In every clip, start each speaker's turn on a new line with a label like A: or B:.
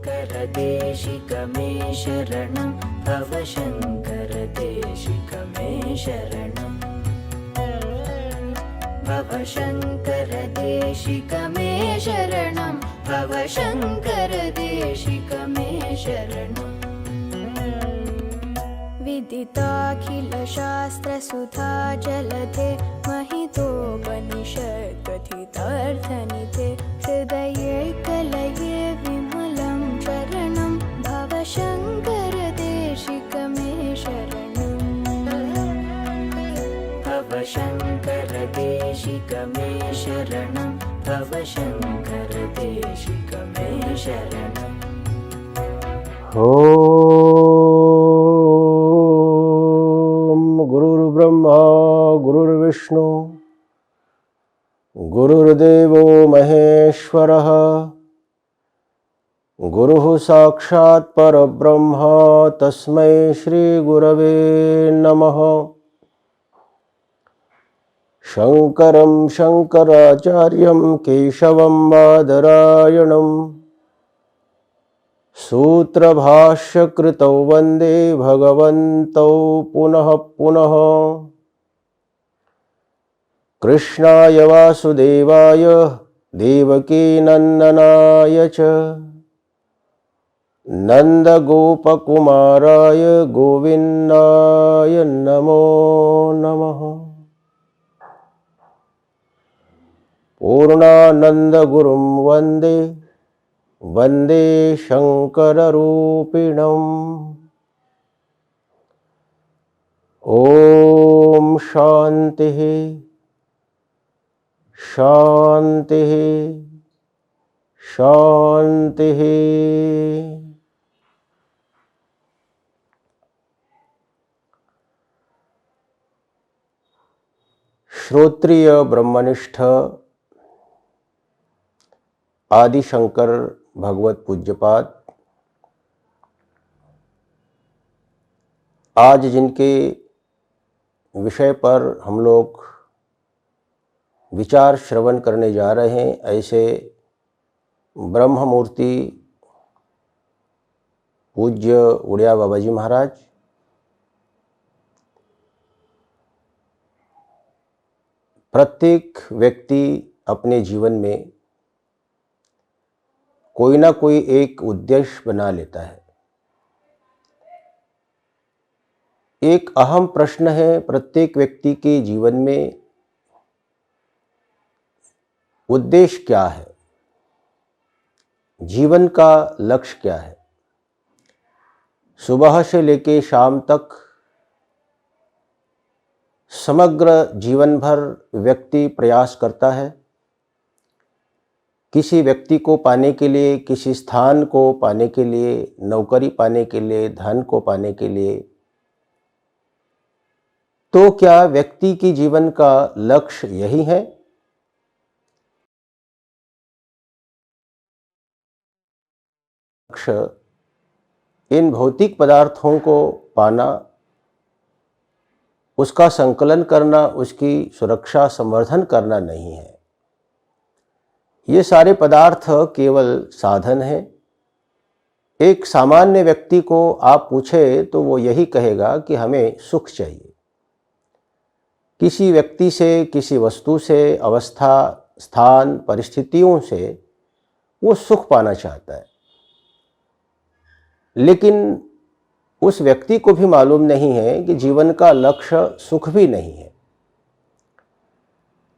A: देशिक मे शरणं भवशङ्कर देशिक मे शरणं भवशङ्कर देशिक मे शरणं भवशङ्कर देशिक मे शरणं विदिताखिलशास्त्रसुधा जलधे महितोपनिषत्कथितार्थनिधे हृदये कलये विमलं शरणं भवशङ्कर देशिक मे शरणं भवशङ्कर देशिक मे शरणं भवशङ्कर देशिक मे शरणं
B: गुरुर्ब्रह्मा गुरुर्विष्णु गुरुर्देवो महेश्वरः गुरुः साक्षात् परब्रह्म तस्मै श्री गुरवे नमः। शङ्करं शङ्कराचार्यं केशवं बादरायणं सूत्रभाष्यकृतौ वन्दे भगवन्तौ पुनः पुनः। कृष्णाय वासुदेवाय देवकीनन्दनाय च नन्दगोपकुमाराय गोविन्दाय नमो नमः। पूर्णानन्दगुरुं वन्दे वन्दे शङ्कररूपिणम्। ॐ शान्तिः शान्तिः शान्तिः। श्रोत्रिय ब्रह्मनिष्ठ आदि शंकर भगवत पूज्यपाद आज जिनके विषय पर हम लोग विचार श्रवण करने जा रहे हैं, ऐसे ब्रह्म मूर्ति पूज्य उड़िया बाबा जी महाराज, प्रत्येक व्यक्ति अपने जीवन में कोई ना कोई एक उद्देश्य बना लेता है। एक अहम प्रश्न है प्रत्येक व्यक्ति के जीवन में, उद्देश्य क्या है, जीवन का लक्ष्य क्या है। सुबह से लेकर शाम तक समग्र जीवन भर व्यक्ति प्रयास करता है किसी व्यक्ति को पाने के लिए, किसी स्थान को पाने के लिए, नौकरी पाने के लिए, धन को पाने के लिए। तो क्या व्यक्ति की जीवन का लक्ष्य यही है? लक्ष्य इन भौतिक पदार्थों को पाना, उसका संकलन करना, उसकी सुरक्षा संवर्धन करना नहीं है। ये सारे पदार्थ केवल साधन हैं। एक सामान्य व्यक्ति को आप पूछे तो वो यही कहेगा कि हमें सुख चाहिए। किसी व्यक्ति से, किसी वस्तु से, अवस्था, स्थान, परिस्थितियों से वो सुख पाना चाहता है, लेकिन उस व्यक्ति को भी मालूम नहीं है कि जीवन का लक्ष्य सुख भी नहीं है।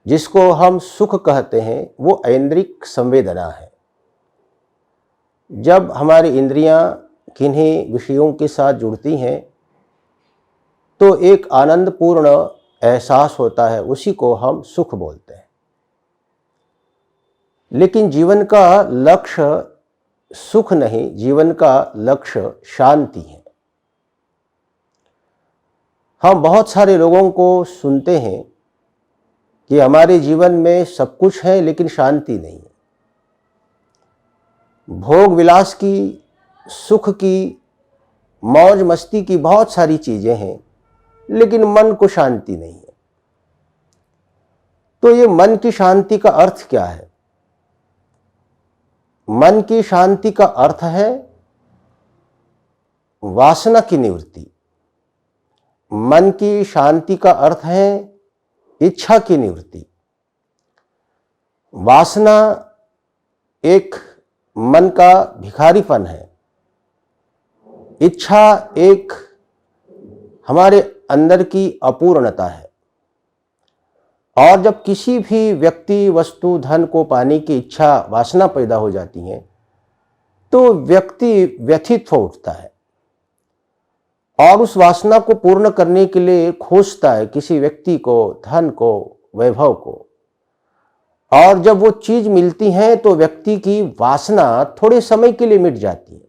B: जिसको हम सुख कहते हैं वो ऐन्द्रिक संवेदना है। जब हमारी इंद्रियां किन्हीं विषयों के साथ जुड़ती हैं तो एक आनंदपूर्ण एहसास होता है, उसी को हम सुख बोलते हैं। लेकिन जीवन का लक्ष्य सुख नहीं, जीवन का लक्ष्य शांति है। हम बहुत सारे लोगों को सुनते हैं कि हमारे जीवन में सब कुछ है लेकिन शांति नहीं है। भोग विलास की, सुख की, मौज मस्ती की बहुत सारी चीजें हैं, लेकिन मन को शांति नहीं है। तो ये मन की शांति का अर्थ क्या है? मन की शांति का अर्थ है वासना की निवृत्ति। मन की शांति का अर्थ है इच्छा की निवृत्ति। वासना एक मन का भिखारीपन है। इच्छा एक हमारे अंदर की अपूर्णता है। और जब किसी भी व्यक्ति, वस्तु, धन को पाने की इच्छा, वासना पैदा हो जाती है तो व्यक्ति व्यथित हो उठता है और उस वासना को पूर्ण करने के लिए खोजता है किसी व्यक्ति को, धन को, वैभव को। और जब वो चीज मिलती है तो व्यक्ति की वासना थोड़े समय के लिए मिट जाती है,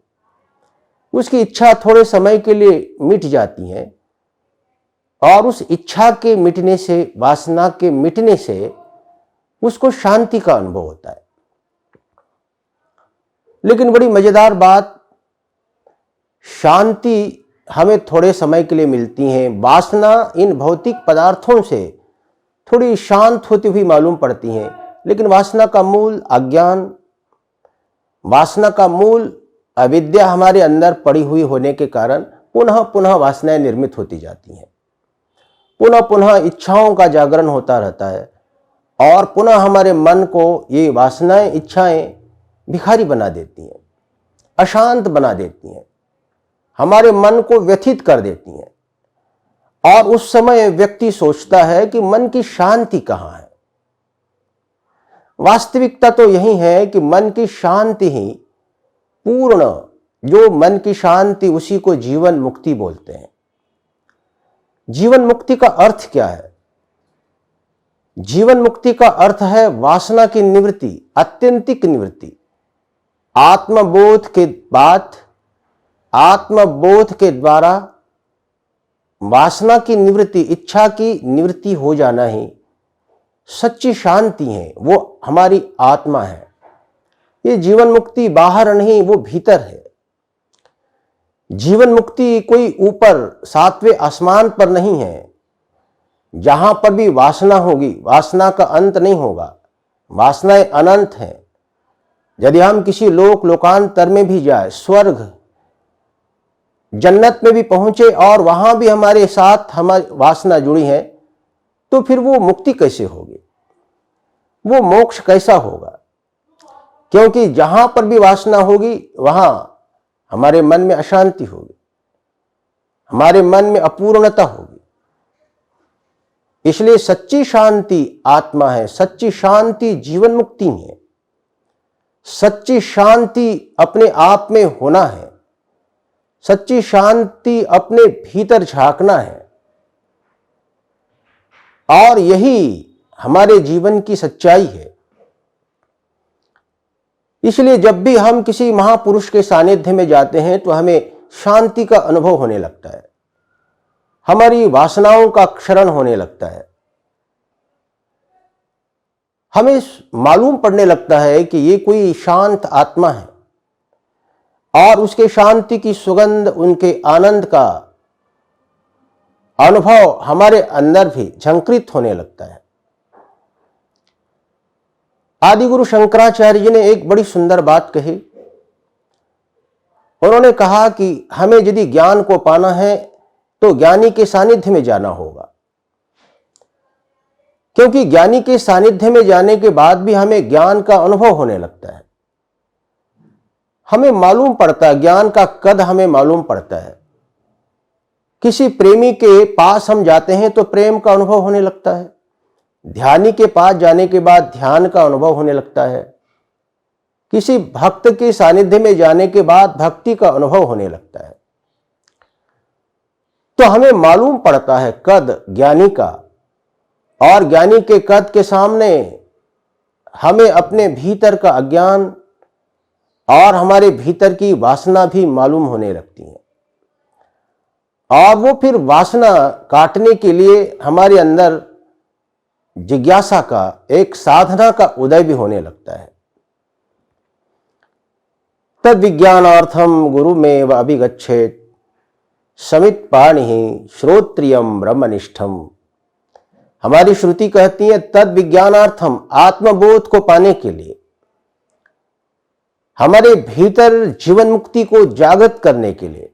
B: उसकी इच्छा थोड़े समय के लिए मिट जाती है और उस इच्छा के मिटने से, वासना के मिटने से उसको शांति का अनुभव होता है। लेकिन बड़ी मजेदार बात, शांति हमें थोड़े समय के लिए मिलती है, वासना इन भौतिक पदार्थों से थोड़ी शांत होती हुई मालूम पड़ती हैं, लेकिन वासना का मूल अज्ञान, वासना का मूल अविद्या हमारे अंदर पड़ी हुई होने के कारण पुनः पुनः वासनाएं निर्मित होती जाती हैं। पुनः पुनः इच्छाओं का जागरण होता रहता है और पुनः हमारे मन को ये वासनाएं, इच्छाएं भिखारी बना देती हैं, अशांत बना देती हैं, हमारे मन को व्यथित कर देती हैं। और उस समय व्यक्ति सोचता है कि मन की शांति कहाँ है। वास्तविकता तो यही है कि मन की शांति ही पूर्ण, जो मन की शांति, उसी को जीवन मुक्ति बोलते हैं। जीवन मुक्ति का अर्थ क्या है? जीवन मुक्ति का अर्थ है वासना की निवृत्ति, आत्यंतिक निवृत्ति। आत्मबोध के बाद, आत्मबोध के द्वारा वासना की निवृत्ति, इच्छा की निवृत्ति हो जाना ही सच्ची शांति है, वो हमारी आत्मा है। ये जीवन मुक्ति बाहर नहीं, वो भीतर है। जीवन मुक्ति कोई ऊपर 7वें आसमान पर नहीं है, जहां पर भी वासना होगी, वासना का अंत नहीं होगा, वासनाएं अनंत हैं। यदि हम किसी लोकांतर में भी जाए, स्वर्ग, जन्नत में भी पहुंचे और वहां भी हमारे साथ हमारी वासना जुड़ी है, तो फिर वो मुक्ति कैसे होगी, वो मोक्ष कैसा होगा? क्योंकि जहां पर भी वासना होगी वहां हमारे मन में अशांति होगी, हमारे मन में अपूर्णता होगी। इसलिए सच्ची शांति आत्मा है, सच्ची शांति जीवन मुक्ति में है, सच्ची शांति अपने आप में होना है, सच्ची शांति अपने भीतर झांकना है। और यही हमारे जीवन की सच्चाई है। इसलिए जब भी हम किसी महापुरुष के सानिध्य में जाते हैं तो हमें शांति का अनुभव होने लगता है, हमारी वासनाओं का क्षरण होने लगता है। हमें मालूम पड़ने लगता है कि ये कोई शांत आत्मा है और उसके शांति की सुगंध, उनके आनंद का अनुभव हमारे अंदर भी झंकृत होने लगता है। आदि गुरु शंकराचार्य जी ने एक बड़ी सुंदर बात कही। उन्होंने कहा कि हमें यदि ज्ञान को पाना है तो ज्ञानी के सानिध्य में जाना होगा, क्योंकि ज्ञानी के सानिध्य में जाने के बाद भी हमें ज्ञान का अनुभव होने लगता है। हमें मालूम पड़ता है, ज्ञान का कद हमें मालूम पड़ता है। किसी प्रेमी के पास हम जाते हैं तो प्रेम का अनुभव होने लगता है, ध्यानी के पास जाने के बाद ध्यान का अनुभव होने लगता है, किसी भक्त के सानिध्य में जाने के बाद भक्ति का अनुभव होने लगता है। तो हमें मालूम पड़ता है कद ज्ञानी का, और ज्ञानी के कद के सामने हमें अपने भीतर का अज्ञान और हमारे भीतर की वासना भी मालूम होने लगती है। और वो फिर वासना काटने के लिए हमारे अंदर जिज्ञासा का, एक साधना का उदय भी होने लगता है। तद विज्ञानार्थम गुरुमेव अभिगच्छेत् समित पाणि श्रोत्रियम ब्रह्मनिष्ठम। हमारी श्रुति कहती है तद विज्ञानार्थम, आत्मबोध को पाने के लिए हमारे भीतर जीवन मुक्ति को जागृत करने के लिए,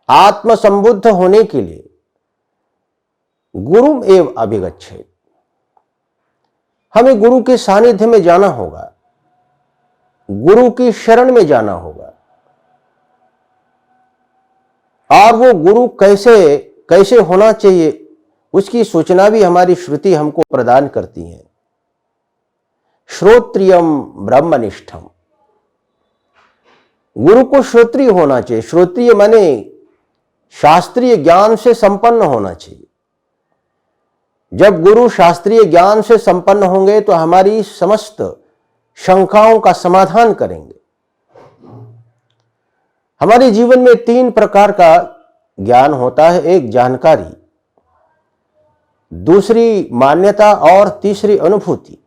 B: आत्म संबुद्ध होने के लिए गुरु एव अभिगच्छेत्, हमें गुरु के सानिध्य में जाना होगा, गुरु की शरण में जाना होगा। और वो गुरु कैसे कैसे होना चाहिए उसकी सूचना भी हमारी श्रुति हमको प्रदान करती है। श्रोत्रियम ब्रह्मनिष्ठम, गुरु को श्रोत्रिय होना चाहिए। श्रोत्रिय माने शास्त्रीय ज्ञान से संपन्न होना चाहिए। जब गुरु शास्त्रीय ज्ञान से संपन्न होंगे तो हमारी समस्त शंकाओं का समाधान करेंगे। हमारे जीवन में 3 प्रकार का ज्ञान होता है, एक जानकारी, दूसरी मान्यता और तीसरी अनुभूति।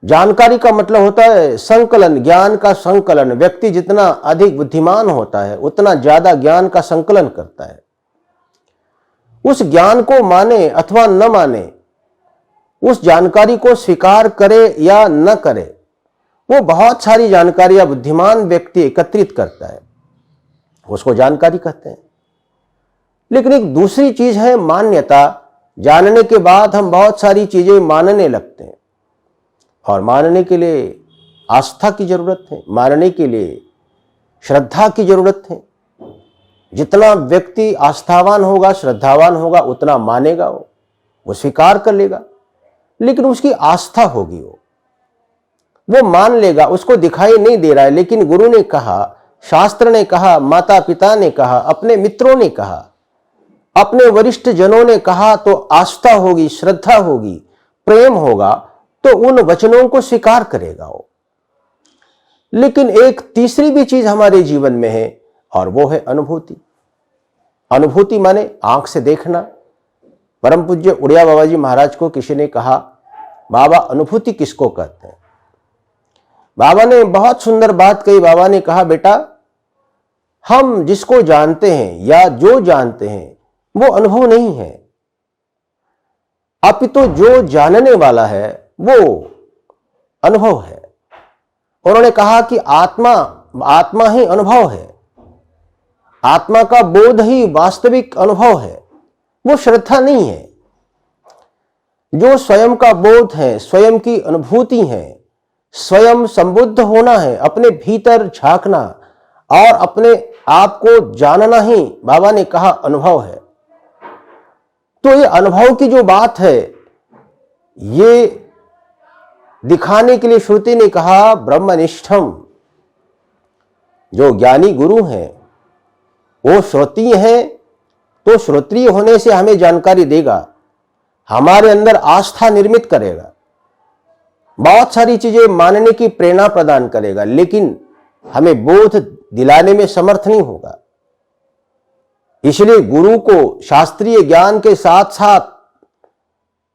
B: जानकारी का मतलब होता है संकलन, ज्ञान का संकलन। व्यक्ति जितना अधिक बुद्धिमान होता है उतना ज्यादा ज्ञान का संकलन करता है। उस ज्ञान को माने अथवा न माने, उस जानकारी को स्वीकार करे या न करे, वो बहुत सारी जानकारियां बुद्धिमान व्यक्ति एकत्रित करता है, उसको जानकारी कहते हैं। लेकिन एक दूसरी चीज है मान्यता। जानने के बाद हम बहुत सारी चीजें मानने लगते हैं, और मानने के लिए आस्था की जरूरत है, मानने के लिए श्रद्धा की जरूरत है। जितना व्यक्ति आस्थावान होगा, श्रद्धावान होगा, उतना मानेगा, वो स्वीकार कर लेगा। लेकिन उसकी आस्था होगी, वो मान लेगा। उसको दिखाई नहीं दे रहा है, लेकिन गुरु ने कहा, शास्त्र ने कहा, माता पिता ने कहा, अपने मित्रों ने कहा, अपने वरिष्ठ जनों ने कहा, तो आस्था होगी, श्रद्धा होगी, प्रेम होगा, तो उन वचनों को स्वीकार करेगा वो। लेकिन एक तीसरी भी चीज हमारे जीवन में है, और वो है अनुभूति। अनुभूति माने आंख से देखना। परम पूज्य उड़िया बाबा जी महाराज को किसी ने कहा, बाबा अनुभूति किसको कहते हैं? बाबा ने बहुत सुंदर बात कही। बाबा ने कहा, बेटा, हम जिसको जानते हैं या जो जानते हैं वो अनुभव नहीं है, अपितु जो जानने वाला है वो अनुभव है। उन्होंने कहा कि आत्मा ही अनुभव है, आत्मा का बोध ही वास्तविक अनुभव है, वो श्रद्धा नहीं है। जो स्वयं का बोध है, स्वयं की अनुभूति है, स्वयं संबुद्ध होना है, अपने भीतर झांकना और अपने आप को जानना ही बाबा ने कहा अनुभव है। तो ये अनुभव की जो बात है, ये दिखाने के लिए श्रुति ने कहा ब्रह्मनिष्ठम। जो ज्ञानी गुरु हैं वो श्रोत्रिय है, तो श्रोत्रिय होने से हमें जानकारी देगा, हमारे अंदर आस्था निर्मित करेगा, बहुत सारी चीजें मानने की प्रेरणा प्रदान करेगा, लेकिन हमें बोध दिलाने में समर्थ नहीं होगा। इसलिए गुरु को शास्त्रीय ज्ञान के साथ साथ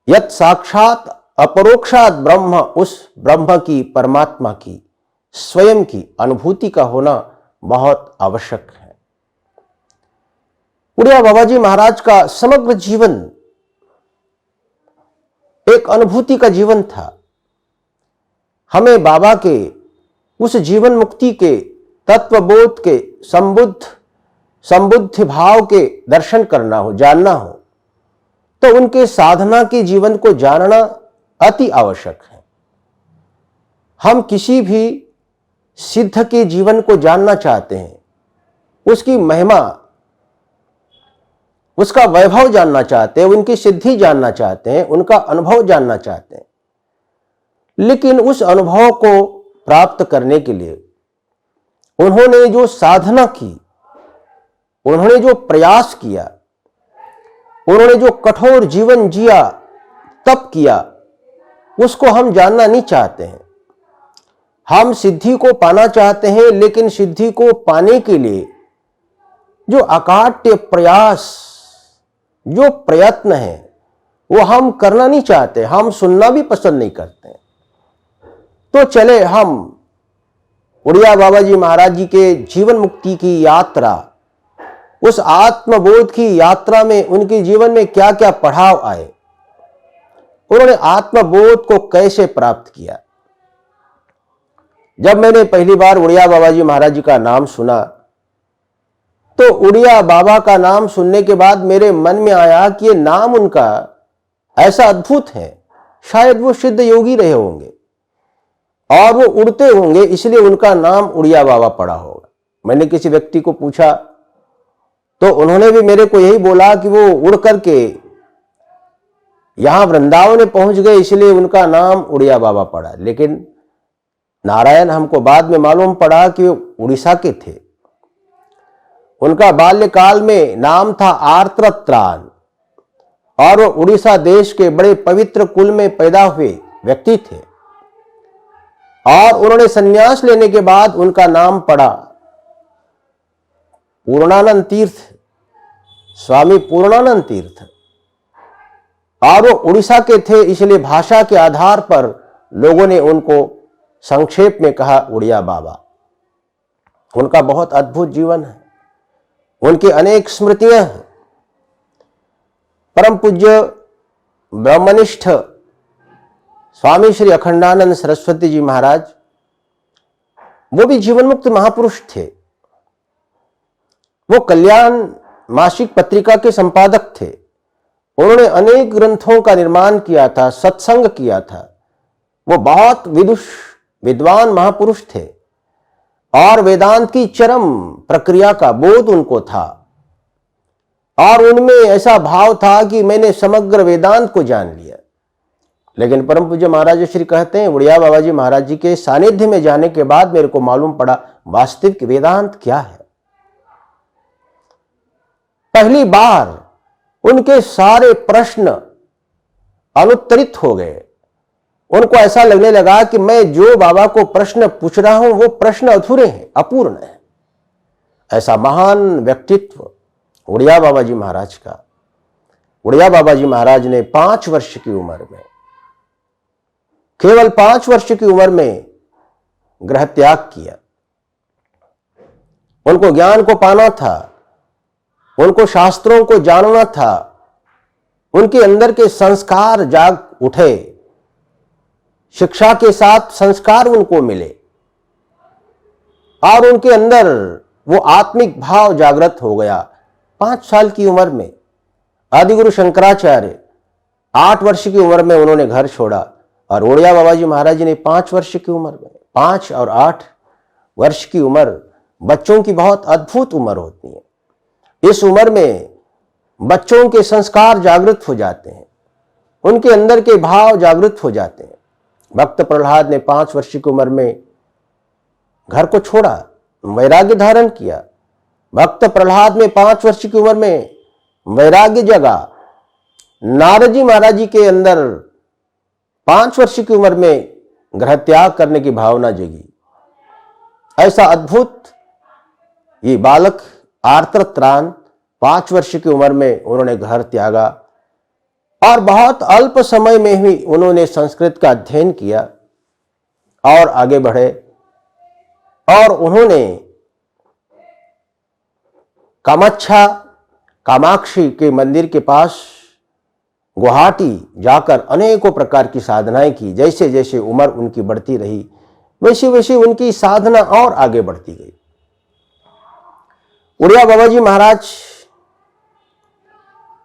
B: यत् साक्षात अपरोक्षात ब्रह्म, उस ब्रह्म की, परमात्मा की, स्वयं की अनुभूति का होना बहुत आवश्यक है। उड़िया बाबा जी महाराज का समग्र जीवन एक अनुभूति का जीवन था। हमें बाबा के उस जीवन मुक्ति के, तत्वबोध के, संबुद्ध भाव के दर्शन करना हो, जानना हो, तो उनके साधना के जीवन को जानना अति आवश्यक है। हम किसी भी सिद्ध के जीवन को जानना चाहते हैं, उसकी महिमा, उसका वैभव जानना चाहते हैं, उनकी सिद्धि जानना चाहते हैं, उनका अनुभव जानना चाहते हैं। लेकिन उस अनुभव को प्राप्त करने के लिए उन्होंने जो साधना की, उन्होंने जो प्रयास किया, उन्होंने जो कठोर जीवन जिया, तप किया, उसको हम जानना नहीं चाहते हैं। हम सिद्धि को पाना चाहते हैं, लेकिन सिद्धि को पाने के लिए जो अकाट्य प्रयास, जो प्रयत्न है, वो हम करना नहीं चाहते, हम सुनना भी पसंद नहीं करते। तो चले हम उड़िया बाबा जी महाराज जी के जीवन मुक्ति की यात्रा, उस आत्मबोध की यात्रा में उनके जीवन में क्या क्या पड़ाव आए, उन्होंने आत्मबोध को कैसे प्राप्त किया, जब मैंने पहली बार उड़िया बाबा जी महाराज जी का नाम सुना तो उड़िया बाबा का नाम सुनने के बाद मेरे मन में आया कि ये नाम उनका ऐसा अद्भुत है, शायद वो सिद्ध योगी रहे होंगे और वो उड़ते होंगे, इसलिए उनका नाम उड़िया बाबा पड़ा होगा। मैंने किसी व्यक्ति को पूछा तो उन्होंने भी मेरे को यही बोला कि वो उड़ करके यहां वृंदावन में पहुंच गए, इसलिए उनका नाम उड़िया बाबा पड़ा। लेकिन नारायण हमको बाद में मालूम पड़ा कि वो उड़ीसा के थे। उनका बाल्यकाल में नाम था आर्तत्राण और वो उड़ीसा देश के बड़े पवित्र कुल में पैदा हुए व्यक्ति थे और उन्होंने संन्यास लेने के बाद उनका नाम पड़ा पूर्णानंद तीर्थ, स्वामी पूर्णानंद तीर्थ। और वो उड़ीसा के थे, इसलिए भाषा के आधार पर लोगों ने उनको संक्षेप में कहा उड़िया बाबा। उनका बहुत अद्भुत जीवन है, उनकी अनेक स्मृतियां हैं। परम पूज्य ब्रह्मनिष्ठ स्वामी श्री अखंडानंद सरस्वती जी महाराज, वो भी जीवन मुक्त महापुरुष थे। वो कल्याण मासिक पत्रिका के संपादक थे। उन्होंने अनेक ग्रंथों का निर्माण किया था, सत्संग किया था। वो बहुत विद्वान महापुरुष थे और वेदांत की चरम प्रक्रिया का बोध उनको था और उनमें ऐसा भाव था कि मैंने समग्र वेदांत को जान लिया। लेकिन परम पूज्य महाराज श्री कहते हैं उड़िया बाबा जी महाराज जी के सानिध्य में जाने के बाद मेरे को मालूम पड़ा वास्तविक वेदांत क्या है। पहली बार उनके सारे प्रश्न अनुत्तरित हो गए। उनको ऐसा लगने लगा कि मैं जो बाबा को प्रश्न पूछ रहा हूं वो प्रश्न अधूरे हैं, अपूर्ण है। ऐसा महान व्यक्तित्व उड़िया बाबा जी महाराज का। उड़िया बाबा जी महाराज ने 5 वर्ष की उम्र में, केवल 5 वर्ष की उम्र में गृह त्याग किया। उनको ज्ञान को पाना था, उनको शास्त्रों को जानना था। उनके अंदर के संस्कार जाग उठे, शिक्षा के साथ संस्कार उनको मिले और उनके अंदर वो आत्मिक भाव जागृत हो गया। 5 साल की उम्र में आदिगुरु शंकराचार्य 8 वर्ष की उम्र में उन्होंने घर छोड़ा और उड़िया बाबा जी महाराज जी ने 5 वर्ष की उम्र में, 5 और 8 वर्ष की उम्र बच्चों की बहुत अद्भुत उम्र होती है। इस उम्र में बच्चों के संस्कार जागृत हो जाते हैं, उनके अंदर के भाव जागृत हो जाते हैं। भक्त प्रहलाद ने 5 वर्ष की उम्र में घर को छोड़ा, वैराग्य धारण किया। भक्त प्रहलाद में 5 वर्ष की उम्र में वैराग्य जगा। नारद जी महाराज जी के अंदर 5 वर्ष की उम्र में गृह त्याग करने की भावना जगी। ऐसा अद्भुत ये बालक आर्तत्राण 5 वर्ष की उम्र में उन्होंने घर त्यागा और बहुत अल्प समय में ही उन्होंने संस्कृत का अध्ययन किया और आगे बढ़े और उन्होंने कामाक्षी के मंदिर के पास गुवाहाटी जाकर अनेकों प्रकार की साधनाएं की। जैसे जैसे उम्र उनकी बढ़ती रही वैसे वैसे उनकी साधना और आगे बढ़ती गई। उड़िया बाबा जी महाराज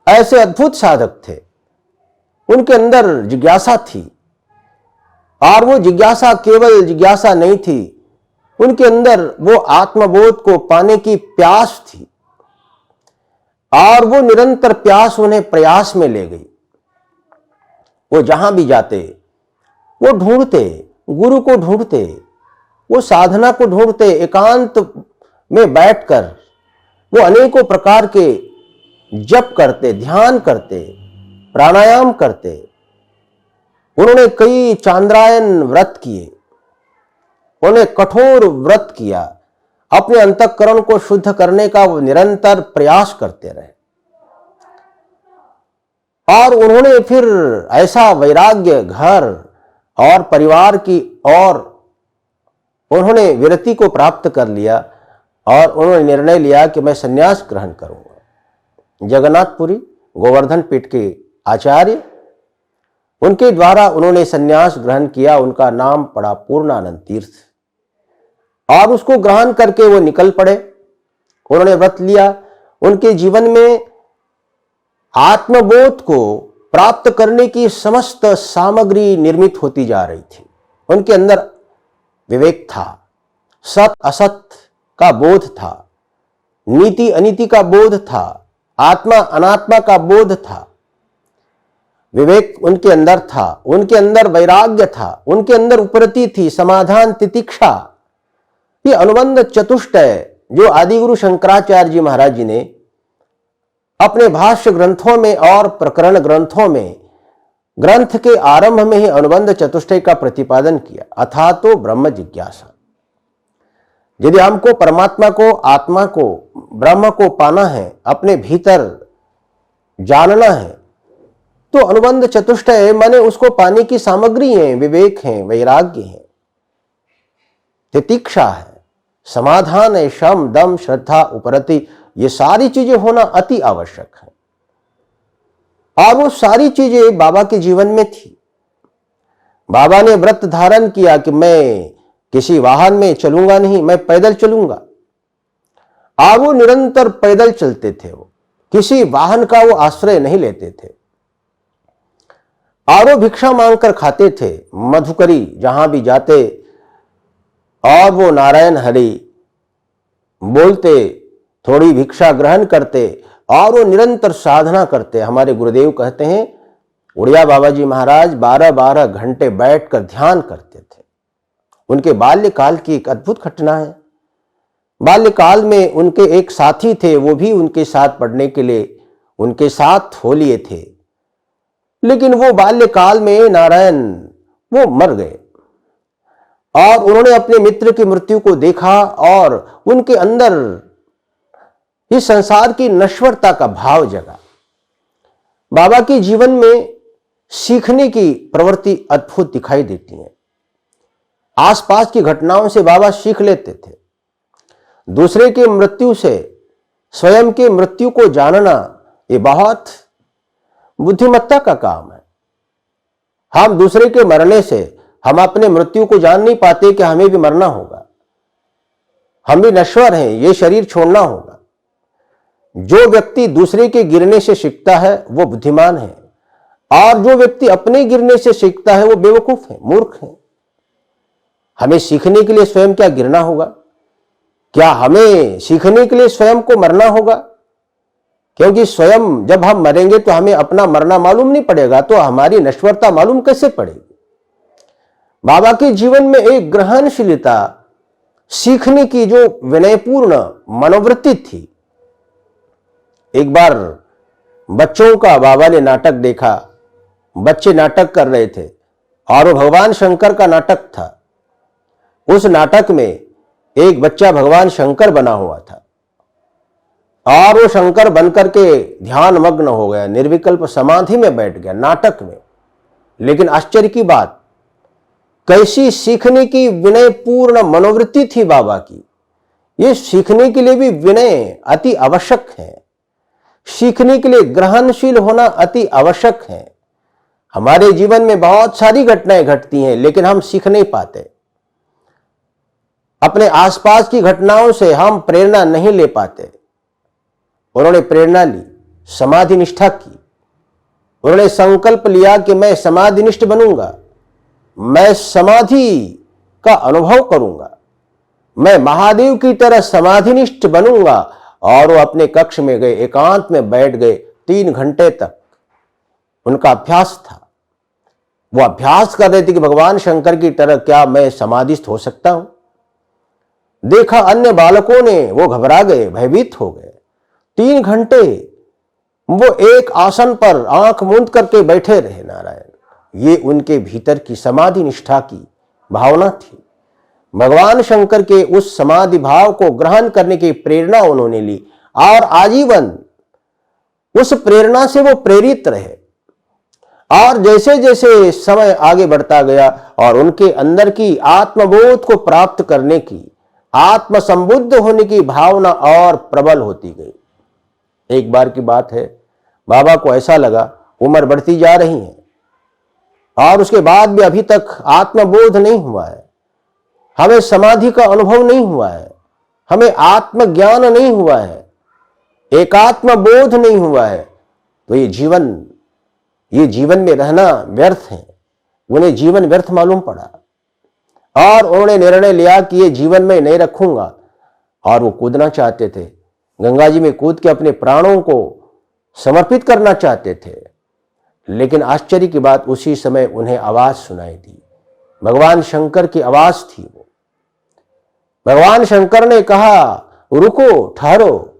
B: ऐसे अद्भुत साधक थे। उनके अंदर जिज्ञासा थी और वो जिज्ञासा केवल जिज्ञासा नहीं थी, उनके अंदर वो आत्मबोध को पाने की प्यास थी और वो निरंतर प्यास उन्हें प्रयास में ले गई। वो जहां भी जाते वो ढूंढते, गुरु को ढूंढते, वो साधना को ढूंढते। एकांत में बैठकर वो अनेकों प्रकार के जप करते, ध्यान करते, प्राणायाम करते। उन्होंने कई चांद्रायन व्रत किए, उन्होंने कठोर व्रत किया। अपने अंतःकरण को शुद्ध करने का वो निरंतर प्रयास करते रहे और उन्होंने फिर ऐसा वैराग्य घर और परिवार की और उन्होंने विरति को प्राप्त कर लिया और उन्होंने निर्णय लिया कि मैं संन्यास ग्रहण करूंगा। जगन्नाथपुरी गोवर्धन पीठ के आचार्य, उनके द्वारा उन्होंने संन्यास ग्रहण किया। उनका नाम पड़ा पूर्णानंद तीर्थ। और उसको ग्रहण करके वो निकल पड़े। उन्होंने व्रत लिया। उनके जीवन में आत्मबोध को प्राप्त करने की समस्त सामग्री निर्मित होती जा रही थी। उनके अंदर विवेक था, सत असत का बोध था, नीति अनीति का बोध था, आत्मा अनात्मा का बोध था। विवेक उनके अंदर था, उनके अंदर वैराग्य था, उनके अंदर उपरति थी, समाधान, तितिक्षा। ये अनुबंध चतुष्टय जो आदिगुरु शंकराचार्य जी महाराज जी ने अपने भाष्य ग्रंथों में और प्रकरण ग्रंथों में ग्रंथ के आरंभ में ही अनुबंध चतुष्टय का प्रतिपादन किया। अथा तो ब्रह्म जिज्ञासा। यदि हमको परमात्मा को, आत्मा को, ब्रह्म को पाना है, अपने भीतर जानना है, तो अनुबंध चतुष्टय माने उसको पाने की सामग्री है, विवेक है, वैराग्य है, तितिक्षा है, समाधान है, शम दम श्रद्धा उपरति। ये सारी चीजें होना अति आवश्यक है। और वो सारी चीजें बाबा के जीवन में थी। बाबा ने व्रत धारण किया कि मैं किसी वाहन में चलूंगा नहीं, मैं पैदल चलूंगा। और वो निरंतर पैदल चलते थे। वो किसी वाहन का वो आश्रय नहीं लेते थे। और वो भिक्षा मांगकर खाते थे। मधुकरी जहां भी जाते और वो नारायण हरि बोलते, थोड़ी भिक्षा ग्रहण करते और वो निरंतर साधना करते। हमारे गुरुदेव कहते हैं उड़िया बाबा जी महाराज 12-12 घंटे बैठकर ध्यान करते थे। उनके बाल्यकाल की एक अद्भुत घटना है। बाल्यकाल में उनके एक साथी थे, वो भी उनके साथ पढ़ने के लिए उनके साथ हो लिए थे। लेकिन वो बाल्यकाल में नारायण वो मर गए और उन्होंने अपने मित्र की मृत्यु को देखा और उनके अंदर इस संसार की नश्वरता का भाव जगा। बाबा के जीवन में सीखने की प्रवृत्ति अद्भुत दिखाई देती है। आसपास की घटनाओं से बाबा सीख लेते थे। दूसरे के मृत्यु से स्वयं के मृत्यु को जानना ये बहुत बुद्धिमत्ता का काम है। हम दूसरे के मरने से हम अपने मृत्यु को जान नहीं पाते कि हमें भी मरना होगा, हम भी नश्वर हैं, ये शरीर छोड़ना होगा। जो व्यक्ति दूसरे के गिरने से सीखता है वो बुद्धिमान है, और जो व्यक्ति अपने गिरने से सीखता है वो बेवकूफ है, मूर्ख है। हमें सीखने के लिए स्वयं क्या गिरना होगा? क्या हमें सीखने के लिए स्वयं को मरना होगा? क्योंकि स्वयं जब हम मरेंगे तो हमें अपना मरना मालूम नहीं पड़ेगा, तो हमारी नश्वरता मालूम कैसे पड़ेगी? बाबा के जीवन में एक ग्रहणशीलता, सीखने की जो विनयपूर्ण मनोवृत्ति थी। एक बार बच्चों का बाबा ने नाटक देखा। बच्चे नाटक कर रहे थे और वो भगवान शंकर का नाटक था। उस नाटक में एक बच्चा भगवान शंकर बना हुआ था और वो शंकर बनकर के ध्यान मग्न हो गया, निर्विकल्प समाधि में बैठ गया नाटक में। लेकिन आश्चर्य की बात, कैसी सीखने की विनयपूर्ण मनोवृत्ति थी बाबा की। ये सीखने के लिए भी विनय अति आवश्यक है। सीखने के लिए ग्रहणशील होना अति आवश्यक है। हमारे जीवन में बहुत सारी घटनाएं घटती हैं, लेकिन हम सीख नहीं पाते। अपने आसपास की घटनाओं से हम प्रेरणा नहीं ले पाते। उन्होंने प्रेरणा ली, समाधि निष्ठा की। उन्होंने संकल्प लिया कि मैं समाधिनिष्ठ बनूंगा, मैं समाधि का अनुभव करूंगा, मैं महादेव की तरह समाधिनिष्ठ बनूंगा। और वो अपने कक्ष में गए, एकांत में बैठ गए। 3 घंटे तक उनका अभ्यास था। वो अभ्यास कर रहे थे कि भगवान शंकर की तरह क्या मैं समाधिस्थ हो सकता हूं। देखा अन्य बालकों ने, वो घबरा गए, भयभीत हो गए। 3 घंटे वो एक आसन पर आंख मूंद करके बैठे रहे। नारायण, ये उनके भीतर की समाधि निष्ठा की भावना थी। भगवान शंकर के उस समाधि भाव को ग्रहण करने की प्रेरणा उन्होंने ली और आजीवन उस प्रेरणा से वो प्रेरित रहे। और जैसे जैसे समय आगे बढ़ता गया और उनके अंदर की आत्मबोध को प्राप्त करने की, आत्मसंबुद्ध होने की भावना और प्रबल होती गई। एक बार की बात है, बाबा को ऐसा लगा उम्र बढ़ती जा रही है और उसके बाद भी अभी तक आत्मबोध नहीं हुआ है, हमें समाधि का अनुभव नहीं हुआ है, हमें आत्मज्ञान नहीं हुआ है, एकात्म बोध नहीं हुआ है, तो ये जीवन में रहना व्यर्थ है। उन्हें जीवन व्यर्थ मालूम पड़ा और उन्होंने निर्णय लिया कि ये जीवन में नहीं रखूंगा, और वो कूदना चाहते थे, गंगा जी में कूद के अपने प्राणों को समर्पित करना चाहते थे। लेकिन आश्चर्य की बात, उसी समय उन्हें आवाज सुनाई दी, भगवान शंकर की आवाज थी वो। भगवान शंकर ने कहा, रुको, ठहरो,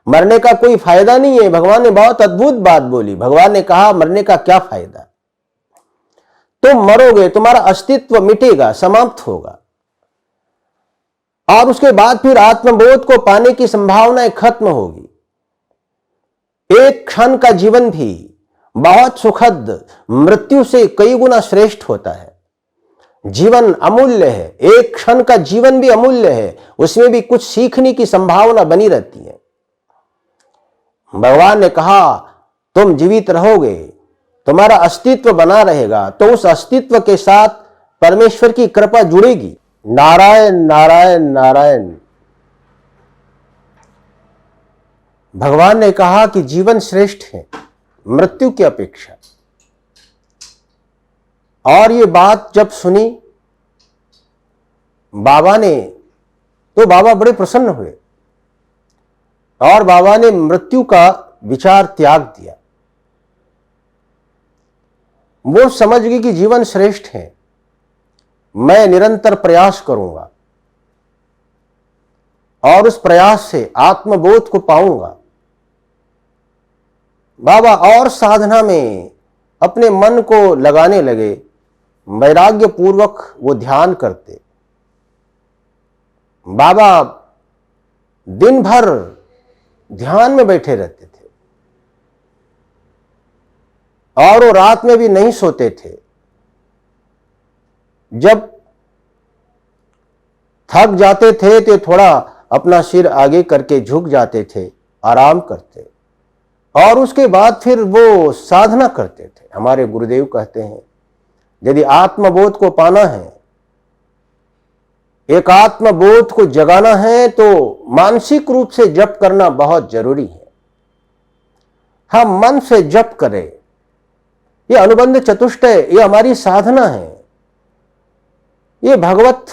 B: मरने का कोई फायदा नहीं है। भगवान ने बहुत अद्भुत बात बोली। भगवान ने कहा, मरने का क्या फायदा, तुम मरोगे, तुम्हारा अस्तित्व मिटेगा, समाप्त होगा, और उसके बाद फिर आत्मबोध को पाने की संभावनाएं खत्म होगी। एक क्षण का जीवन भी बहुत सुखद मृत्यु से कई गुना श्रेष्ठ होता है। जीवन अमूल्य है, एक क्षण का जीवन भी अमूल्य है, उसमें भी कुछ सीखने की संभावना बनी रहती है। भगवान ने कहा, तुम जीवित रहोगे, तुम्हारा अस्तित्व बना रहेगा, तो उस अस्तित्व के साथ परमेश्वर की कृपा जुड़ेगी। नारायण नारायण नारायण। भगवान ने कहा कि जीवन श्रेष्ठ है मृत्यु की अपेक्षा। और ये बात जब सुनी बाबा ने, तो बाबा बड़े प्रसन्न हुए और बाबा ने मृत्यु का विचार त्याग दिया। वो समझ गए कि जीवन श्रेष्ठ है, मैं निरंतर प्रयास करूंगा और उस प्रयास से आत्मबोध को पाऊंगा। बाबा और साधना में अपने मन को लगाने लगे, वैराग्य पूर्वक वो ध्यान करते। बाबा दिन भर ध्यान में बैठे रहते थे और वो रात में भी नहीं सोते थे। जब थक जाते थे तो थोड़ा अपना सिर आगे करके झुक जाते थे, आराम करते, और उसके बाद फिर वो साधना करते थे। हमारे गुरुदेव कहते हैं, यदि आत्मबोध को पाना है, एक आत्मबोध को जगाना है, तो मानसिक रूप से जप करना बहुत जरूरी है। हम मन से जप करें, ये अनुबंध चतुष्टय, ये हमारी साधना है, ये भगवत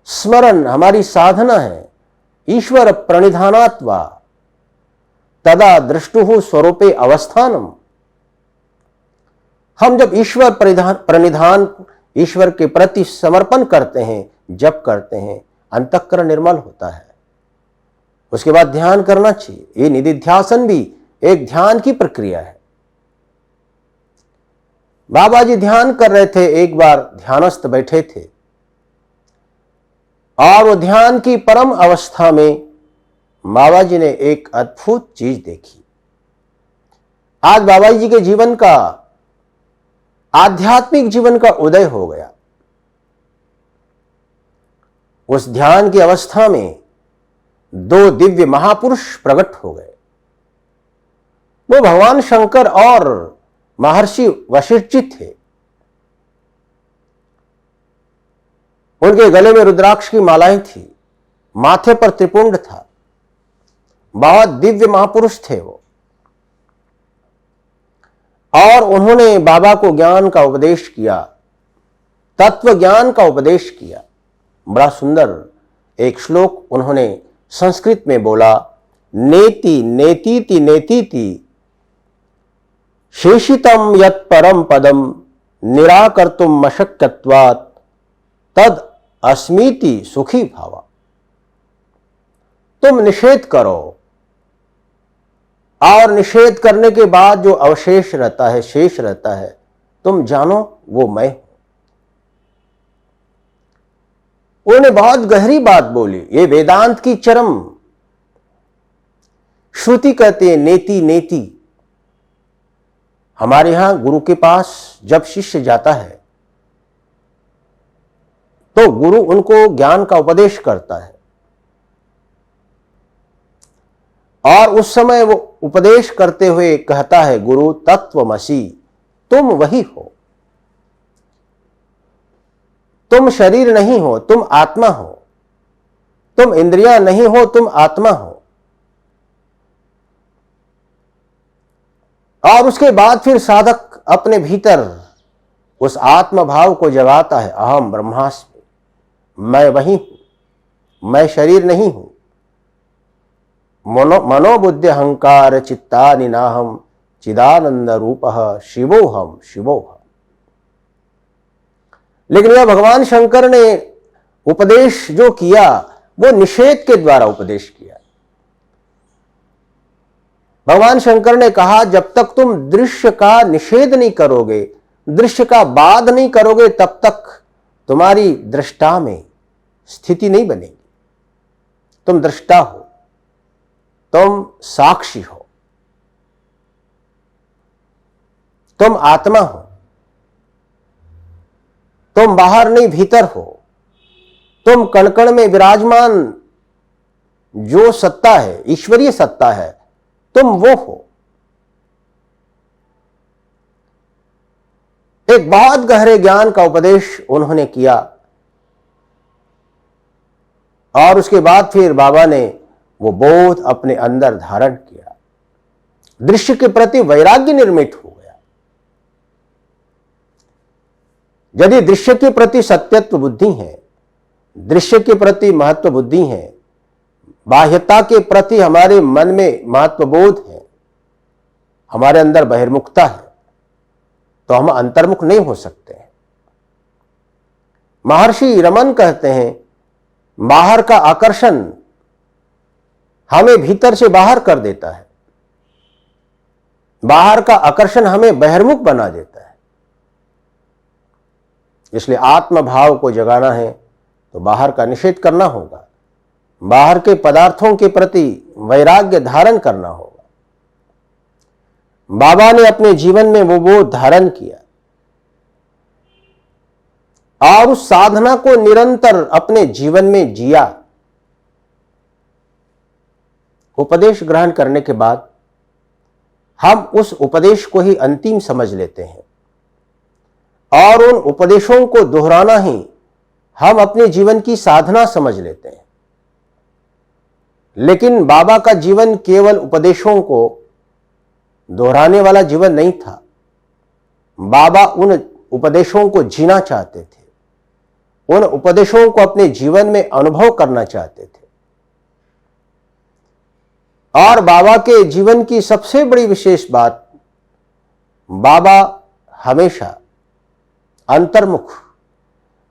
B: स्मरण हमारी साधना है। ईश्वर प्रणिधानात्वा तदा दृष्टुः स्वरूपे अवस्थानम। हम जब ईश्वर प्रणिधान, ईश्वर के प्रति समर्पण करते हैं, जप करते हैं, अंतःकरण निर्मल होता है। उसके बाद ध्यान करना चाहिए। ये निधिध्यासन भी एक ध्यान की प्रक्रिया है। बाबा जी ध्यान कर रहे थे, एक बार ध्यानस्थ बैठे थे और वो ध्यान की परम अवस्था में बाबा जी ने एक अद्भुत चीज देखी। आज बाबा जी के जीवन का, आध्यात्मिक जीवन का उदय हो गया। उस ध्यान की अवस्था में दो दिव्य महापुरुष प्रकट हो गए। वो भगवान शंकर और महर्षि वशिष्ठ जी थे। उनके गले में रुद्राक्ष की मालाएं थी, माथे पर त्रिपुंड था, बहुत दिव्य महापुरुष थे वो। और उन्होंने बाबा को ज्ञान का उपदेश किया, तत्व ज्ञान का उपदेश किया। बड़ा सुंदर एक श्लोक उन्होंने संस्कृत में बोला, नेति नेतीति नेतीति शेषितम यत् परम पदम निराकर्तुम मशक्यत्वात् तद अस्मीति सुखी भावा। तुम निषेध करो और निषेध करने के बाद जो अवशेष रहता है, शेष रहता है, तुम जानो वो मैं हूं। उन्होंने बहुत गहरी बात बोली। ये वेदांत की चरम श्रुति कहते हैं, नेति नेति। हमारे यहां गुरु के पास जब शिष्य जाता है तो गुरु उनको ज्ञान का उपदेश करता है और उस समय वो उपदेश करते हुए कहता है, गुरु तत्वमसि, तुम वही हो। तुम शरीर नहीं हो, तुम आत्मा हो। तुम इंद्रियां नहीं हो, तुम आत्मा हो। और उसके बाद फिर साधक अपने भीतर उस आत्म भाव को जगाता है, अहम ब्रह्मास्मि, मैं वही हूं, मैं शरीर नहीं हूं। मनोबुद्धि अहंकार चित्तानि नाहम चिदानंद रूपः शिवोहम शिवोहम। लेकिन यह भगवान शंकर ने उपदेश जो किया वो निषेध के द्वारा उपदेश किया। भगवान शंकर ने कहा, जब तक तुम दृश्य का निषेध नहीं करोगे, दृश्य का बाध नहीं करोगे, तब तक तुम्हारी दृष्टा में स्थिति नहीं बनेगी। तुम दृष्टा हो, तुम साक्षी हो, तुम आत्मा हो, तुम बाहर नहीं भीतर हो। तुम कण कण में विराजमान जो सत्ता है, ईश्वरीय सत्ता है, तुम वो हो। एक बहुत गहरे ज्ञान का उपदेश उन्होंने किया। और उसके बाद फिर बाबा ने वो बोध अपने अंदर धारण किया। दृश्य के प्रति वैराग्य निर्मित हो गया। यदि दृश्य के प्रति सत्यत्व बुद्धि है, दृश्य के प्रति महत्व बुद्धि है, बाह्यता के प्रति हमारे मन में महत्वबोध है, हमारे अंदर बहिर्मुखता है, तो हम अंतर्मुख नहीं हो सकते। महर्षि रमन कहते हैं, बाहर का आकर्षण हमें भीतर से बाहर कर देता है, बाहर का आकर्षण हमें बहिर्मुख बना देता है। इसलिए आत्म भाव को जगाना है तो बाहर का निषेध करना होगा, बाहर के पदार्थों के प्रति वैराग्य धारण करना होगा। बाबा ने अपने जीवन में वो धारण किया और उस साधना को निरंतर अपने जीवन में जिया। उपदेश ग्रहण करने के बाद हम उस उपदेश को ही अंतिम समझ लेते हैं और उन उपदेशों को दोहराना ही हम अपने जीवन की साधना समझ लेते हैं। लेकिन बाबा का जीवन केवल उपदेशों को दोहराने वाला जीवन नहीं था। बाबा उन उपदेशों को जीना चाहते थे, उन उपदेशों को अपने जीवन में अनुभव करना चाहते थे। और बाबा के जीवन की सबसे बड़ी विशेष बात, बाबा हमेशा अंतर्मुख,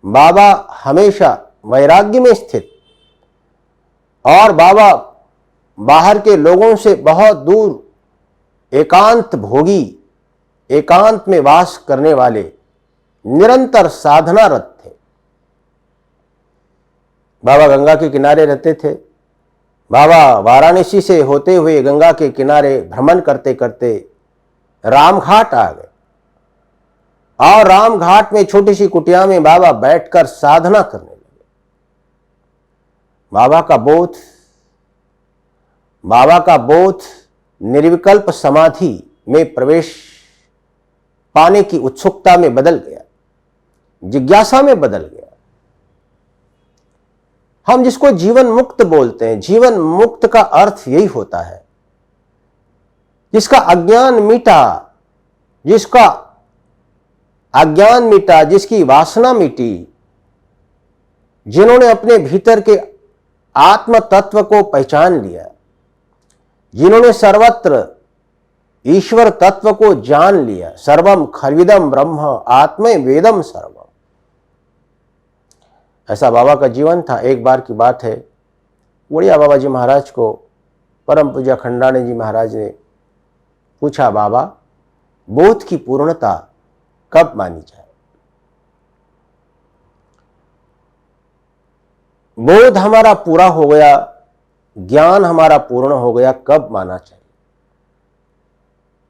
B: बाबा हमेशा वैराग्य में स्थित, और बाबा बाहर के लोगों से बहुत दूर एकांत भोगी, एकांत में वास करने वाले, निरंतर साधनारत थे। बाबा गंगा के किनारे रहते थे। बाबा वाराणसी से होते हुए गंगा के किनारे भ्रमण करते करते रामघाट आ गए और रामघाट में छोटी सी कुटिया में बाबा बैठकर साधना करने लगे। बाबा का बोध निर्विकल्प समाधि में प्रवेश पाने की उत्सुकता में बदल गया, जिज्ञासा में बदल गया। हम जिसको जीवन मुक्त बोलते हैं, जीवन मुक्त का अर्थ यही होता है जिसका अज्ञान मिटा, जिसका अज्ञान मिटा, जिसकी वासना मिटी, जिन्होंने अपने भीतर के आत्म तत्व को पहचान लिया, जिन्होंने सर्वत्र ईश्वर तत्व को जान लिया। सर्वम खलविदम ब्रह्म आत्मे वेदम सर्वम, ऐसा बाबा का जीवन था। एक बार की बात है, उड़िया बाबा जी महाराज को परम पूज्य खंडाणी जी महाराज ने पूछा, बाबा बोध की पूर्णता कब मानी जाए? बोध हमारा पूरा हो गया, ज्ञान हमारा पूर्ण हो गया, कब माना चाहिए?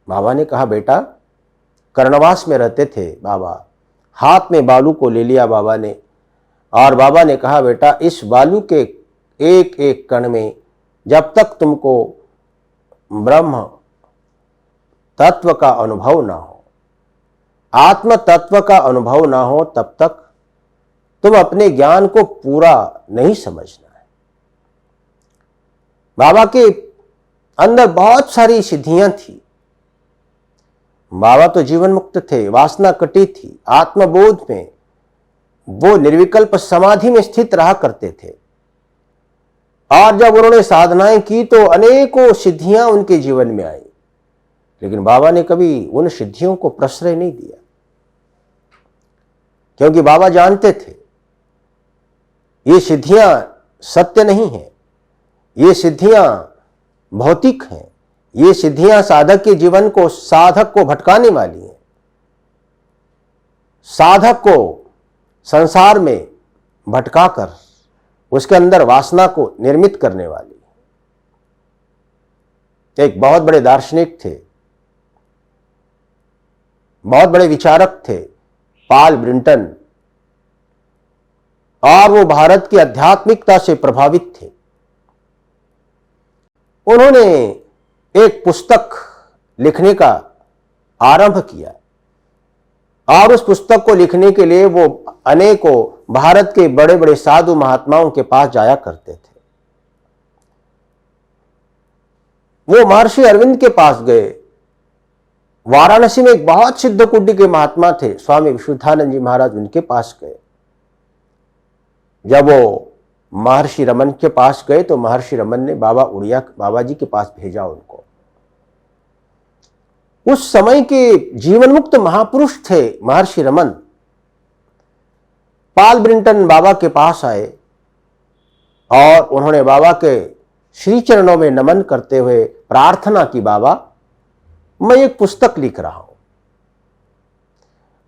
B: बाबा ने कहा, बेटा कर्णवास में रहते थे बाबा, हाथ में बालू को ले लिया बाबा ने, और बाबा ने कहा, बेटा इस बालू के एक एक कण में जब तक तुमको ब्रह्म तत्व का अनुभव ना हो, आत्म तत्व का अनुभव ना हो, तब तक तुम अपने ज्ञान को पूरा नहीं समझना है। बाबा के अंदर बहुत सारी सिद्धियां थी। बाबा तो जीवन मुक्त थे, वासना कटी थी, आत्मबोध में वो निर्विकल्प समाधि में स्थित रहा करते थे। और जब उन्होंने साधनाएं की तो अनेकों सिद्धियां उनके जीवन में आई, लेकिन बाबा ने कभी उन सिद्धियों को प्रश्रय नहीं दिया, क्योंकि बाबा जानते थे ये सिद्धियां सत्य नहीं है, ये सिद्धियां भौतिक हैं, ये सिद्धियां साधक के जीवन को, साधक को भटकाने वाली हैं, साधक को संसार में भटकाकर उसके अंदर वासना को निर्मित करने वाली। एक बहुत बड़े दार्शनिक थे, बहुत बड़े विचारक थे, पॉल ब्रिंटन, और वो भारत की आध्यात्मिकता से प्रभावित थे। उन्होंने एक पुस्तक लिखने का आरंभ किया और उस पुस्तक को लिखने के लिए वो अनेकों भारत के बड़े बड़े साधु महात्माओं के पास जाया करते थे। वो महर्षि अरविंद के पास गए। वाराणसी में एक बहुत सिद्ध कुटी के महात्मा थे, स्वामी विशुद्धानंद जी महाराज, उनके पास गए। जब वो महर्षि रमन के पास गए तो महर्षि रमन ने बाबा जी के पास भेजा उनको। उस समय के जीवन मुक्त महापुरुष थे महर्षि रमन। पॉल ब्रिंटन बाबा के पास आए और उन्होंने बाबा के श्री चरणों में नमन करते हुए प्रार्थना की, बाबा मैं एक पुस्तक लिख रहा हूं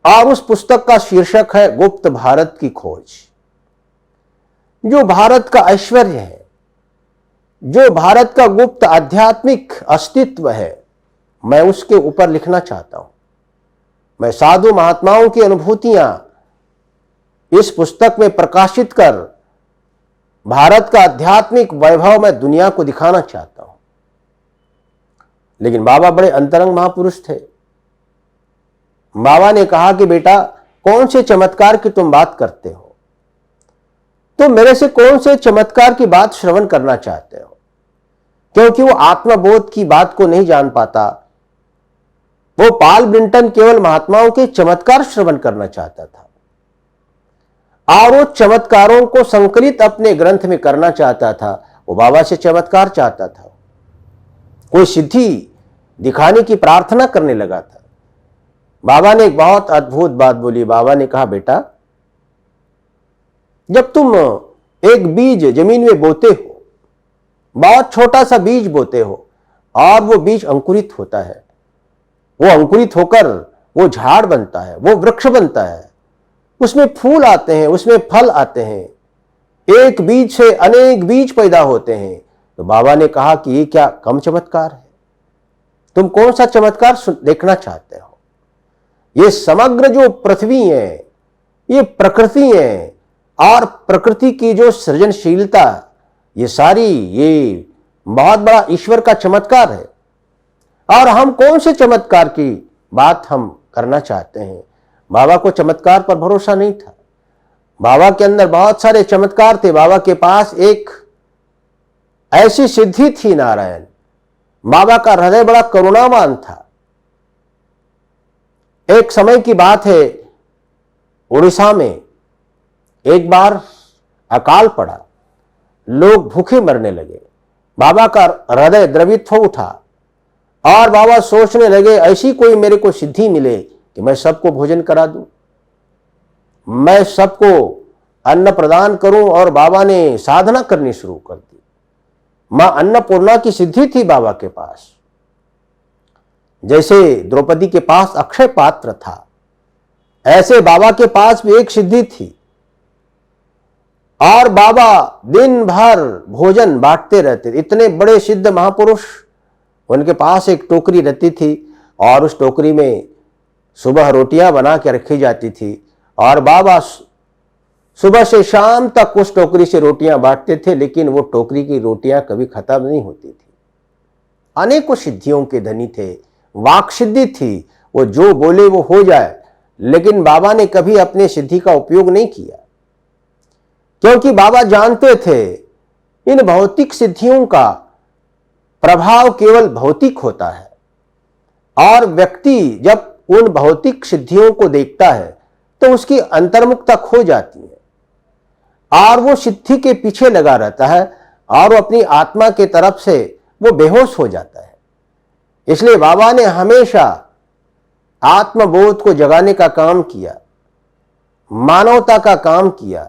B: और उस पुस्तक का शीर्षक है गुप्त भारत की खोज। जो भारत का ऐश्वर्य है, जो भारत का गुप्त आध्यात्मिक अस्तित्व है, मैं उसके ऊपर लिखना चाहता हूं। मैं साधु महात्माओं की अनुभूतियां इस पुस्तक में प्रकाशित कर भारत का आध्यात्मिक वैभव मैं दुनिया को दिखाना चाहता हूं। लेकिन बाबा बड़े अंतरंग महापुरुष थे। बाबा ने कहा कि बेटा, कौन से चमत्कार की तुम बात करते हो? तुम मेरे से कौन से चमत्कार की बात श्रवण करना चाहते हो? क्योंकि वो आत्मबोध की बात को नहीं जान पाता। वो पॉल ब्रिंटन केवल महात्माओं के चमत्कार श्रवण करना चाहता था और वो चमत्कारों को संकलित अपने ग्रंथ में करना चाहता था। वो बाबा से चमत्कार चाहता था, कोई सिद्धि दिखाने की प्रार्थना करने लगा था। बाबा ने एक बहुत अद्भुत बात बोली। बाबा ने कहा, बेटा, जब तुम एक बीज जमीन में बोते हो, बहुत छोटा सा बीज बोते हो और वो बीज अंकुरित होता है, वो अंकुरित होकर वो झाड़ बनता है, वो वृक्ष बनता है, उसमें फूल आते हैं, उसमें फल आते हैं, एक बीज से अनेक बीज पैदा होते हैं। तो बाबा ने कहा कि ये क्या कम चमत्कार है? तुम कौन सा चमत्कार देखना चाहते हो? ये समग्र जो पृथ्वी है, ये प्रकृति है और प्रकृति की जो सृजनशीलता, ये सारी ये बहुत बड़ा ईश्वर का चमत्कार है। और हम कौन से चमत्कार की बात हम करना चाहते हैं? बाबा को चमत्कार पर भरोसा नहीं था। बाबा के अंदर बहुत सारे चमत्कार थे। बाबा के पास एक ऐसी सिद्धि थी, नारायण, बाबा का हृदय बड़ा करुणावान था। एक समय की बात है, उड़ीसा में एक बार अकाल पड़ा, लोग भूखे मरने लगे। बाबा का हृदय द्रवित हो उठा और बाबा सोचने लगे, ऐसी कोई मेरे को सिद्धि मिले कि मैं सबको भोजन करा दूं, मैं सबको अन्न प्रदान करूं। और बाबा ने साधना करनी शुरू कर दी। मां अन्नपूर्णा की सिद्धि थी बाबा के पास। जैसे द्रौपदी के पास अक्षय पात्र था, ऐसे बाबा के पास भी एक सिद्धि थी। और बाबा दिन भर भोजन बांटते रहते थे। इतने बड़े सिद्ध महापुरुष, उनके पास एक टोकरी रहती थी और उस टोकरी में सुबह रोटियां बना के रखी जाती थी और बाबा सुबह से शाम तक उस टोकरी से रोटियां बांटते थे। लेकिन वो टोकरी की रोटियां कभी खत्म नहीं होती थी। अनेकों सिद्धियों के धनी थे, वाक सिद्धि थी, वो जो बोले वो हो जाए। लेकिन बाबा ने कभी अपने सिद्धि का उपयोग नहीं किया। क्योंकि बाबा जानते थे इन भौतिक सिद्धियों का प्रभाव केवल भौतिक होता है, और व्यक्ति जब उन भौतिक सिद्धियों को देखता है तो उसकी अंतर्मुखता खो जाती है और वो सिद्धि के पीछे लगा रहता है और वो अपनी आत्मा के तरफ से वो बेहोश हो जाता है। इसलिए बाबा ने हमेशा आत्मबोध को जगाने का काम किया, मानवता का काम किया।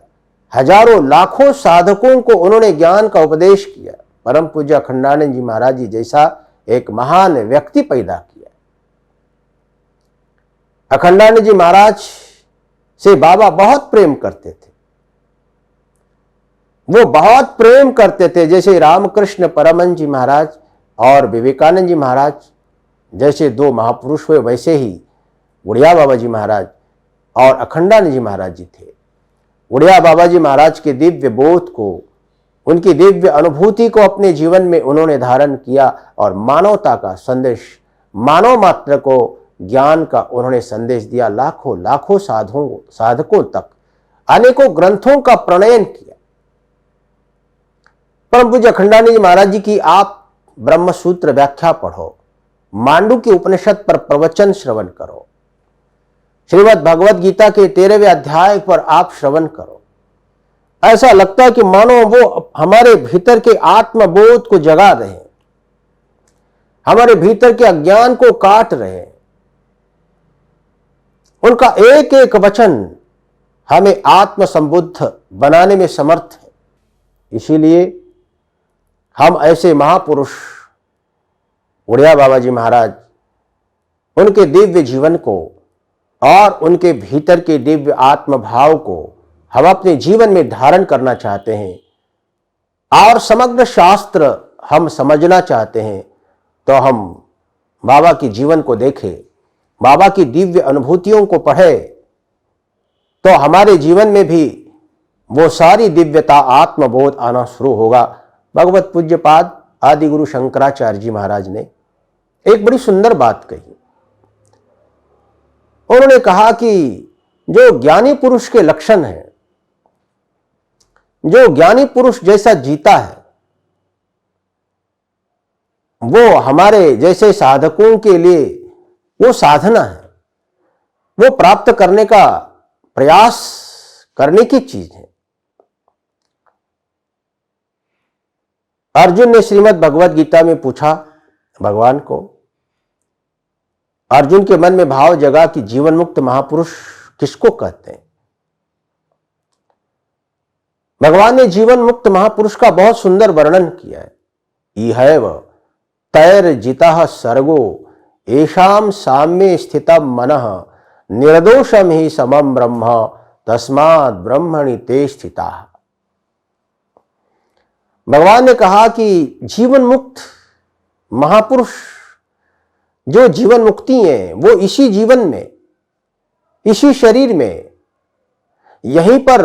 B: हजारों लाखों साधकों को उन्होंने ज्ञान का उपदेश किया। परम पूज्य अखंडानंद जी महाराज जी जैसा एक महान व्यक्ति पैदा किया। अखंडानंद जी महाराज से बाबा बहुत प्रेम करते थे, वो बहुत प्रेम करते थे। जैसे रामकृष्ण परमहंस जी महाराज और विवेकानंद जी महाराज जैसे दो महापुरुष हुए, वैसे ही उड़िया बाबा जी महाराज और अखंडानंद जी महाराज जी थे। उड़िया बाबा जी महाराज के दिव्य बोध को, उनकी दिव्य अनुभूति को अपने जीवन में उन्होंने धारण किया और मानवता का संदेश, मानव मात्र को ज्ञान का उन्होंने संदेश दिया। लाखों लाखों साधकों तक अनेकों ग्रंथों का प्रणयन किया। परम पूज्य अखंडानंद जी महाराज जी की आप ब्रह्म सूत्र व्याख्या पढ़ो, मांडू की उपनिषद पर प्रवचन श्रवण करो, श्रीमद् भगवत गीता के 13वें अध्याय पर आप श्रवण करो। ऐसा लगता है कि मानो वो हमारे भीतर के आत्मबोध को जगा रहे हैं, हमारे भीतर के अज्ञान को काट रहे हैं। उनका एक एक वचन हमें आत्म संबुद्ध बनाने में समर्थ है। इसीलिए हम ऐसे महापुरुष उड़िया बाबा जी महाराज, उनके दिव्य जीवन को और उनके भीतर के दिव्य आत्म भाव को हम अपने जीवन में धारण करना चाहते हैं और समग्र शास्त्र हम समझना चाहते हैं, तो हम बाबा के जीवन को देखें, बाबा की दिव्य अनुभूतियों को पढ़े, तो हमारे जीवन में भी वो सारी दिव्यता आत्मबोध आना शुरू होगा। भगवत पूज्यपाद आदि गुरु शंकराचार्य जी महाराज ने एक बड़ी सुंदर बात कही। उन्होंने कहा कि जो ज्ञानी पुरुष के लक्षण है, जो ज्ञानी पुरुष जैसा जीता है, वो हमारे जैसे साधकों के लिए वो साधना है, वो प्राप्त करने का प्रयास करने की चीज है। अर्जुन ने श्रीमद् भगवत गीता में पूछा भगवान को, अर्जुन के मन में भाव जगा कि जीवन मुक्त महापुरुष किसको कहते हैं। भगवान ने जीवन मुक्त महापुरुष का बहुत सुंदर वर्णन किया है। इहैव तैर्जितः सर्गो येषां साम्ये स्थितं मनः निर्दोषं हि समं ब्रह्म तस्मात् ब्रह्मणि ते स्थिताः। भगवान ने कहा कि जीवन मुक्त महापुरुष जो जीवन मुक्ति है, वो इसी जीवन में, इसी शरीर में, यहीं पर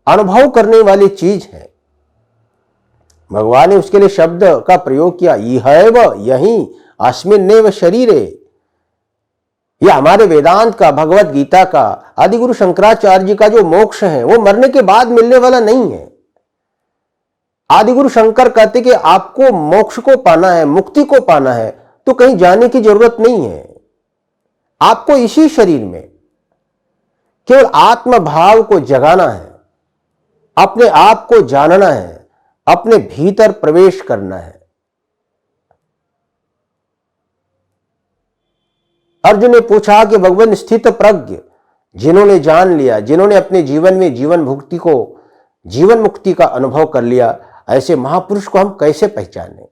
B: अनुभव करने वाली चीज है। भगवान ने उसके लिए शब्द का प्रयोग किया, इहैव, यहीं, अस्मिन्नेव शरीरे। यह हमारे वेदांत का, भगवत गीता का, आदि गुरु शंकराचार्य जी का जो मोक्ष है, वो मरने के बाद मिलने वाला नहीं है। आदि गुरु शंकर कहते कि आपको मोक्ष को पाना है, मुक्ति को पाना है, तो कहीं जाने की जरूरत नहीं है। आपको इसी शरीर में केवल आत्म भाव को जगाना है, अपने आप को जानना है, अपने भीतर प्रवेश करना है। अर्जुन ने पूछा कि भगवान स्थित प्रज्ञ जिन्होंने जान लिया, जिन्होंने अपने जीवन में जीवन मुक्ति का अनुभव कर लिया, ऐसे महापुरुष को हम कैसे पहचाने।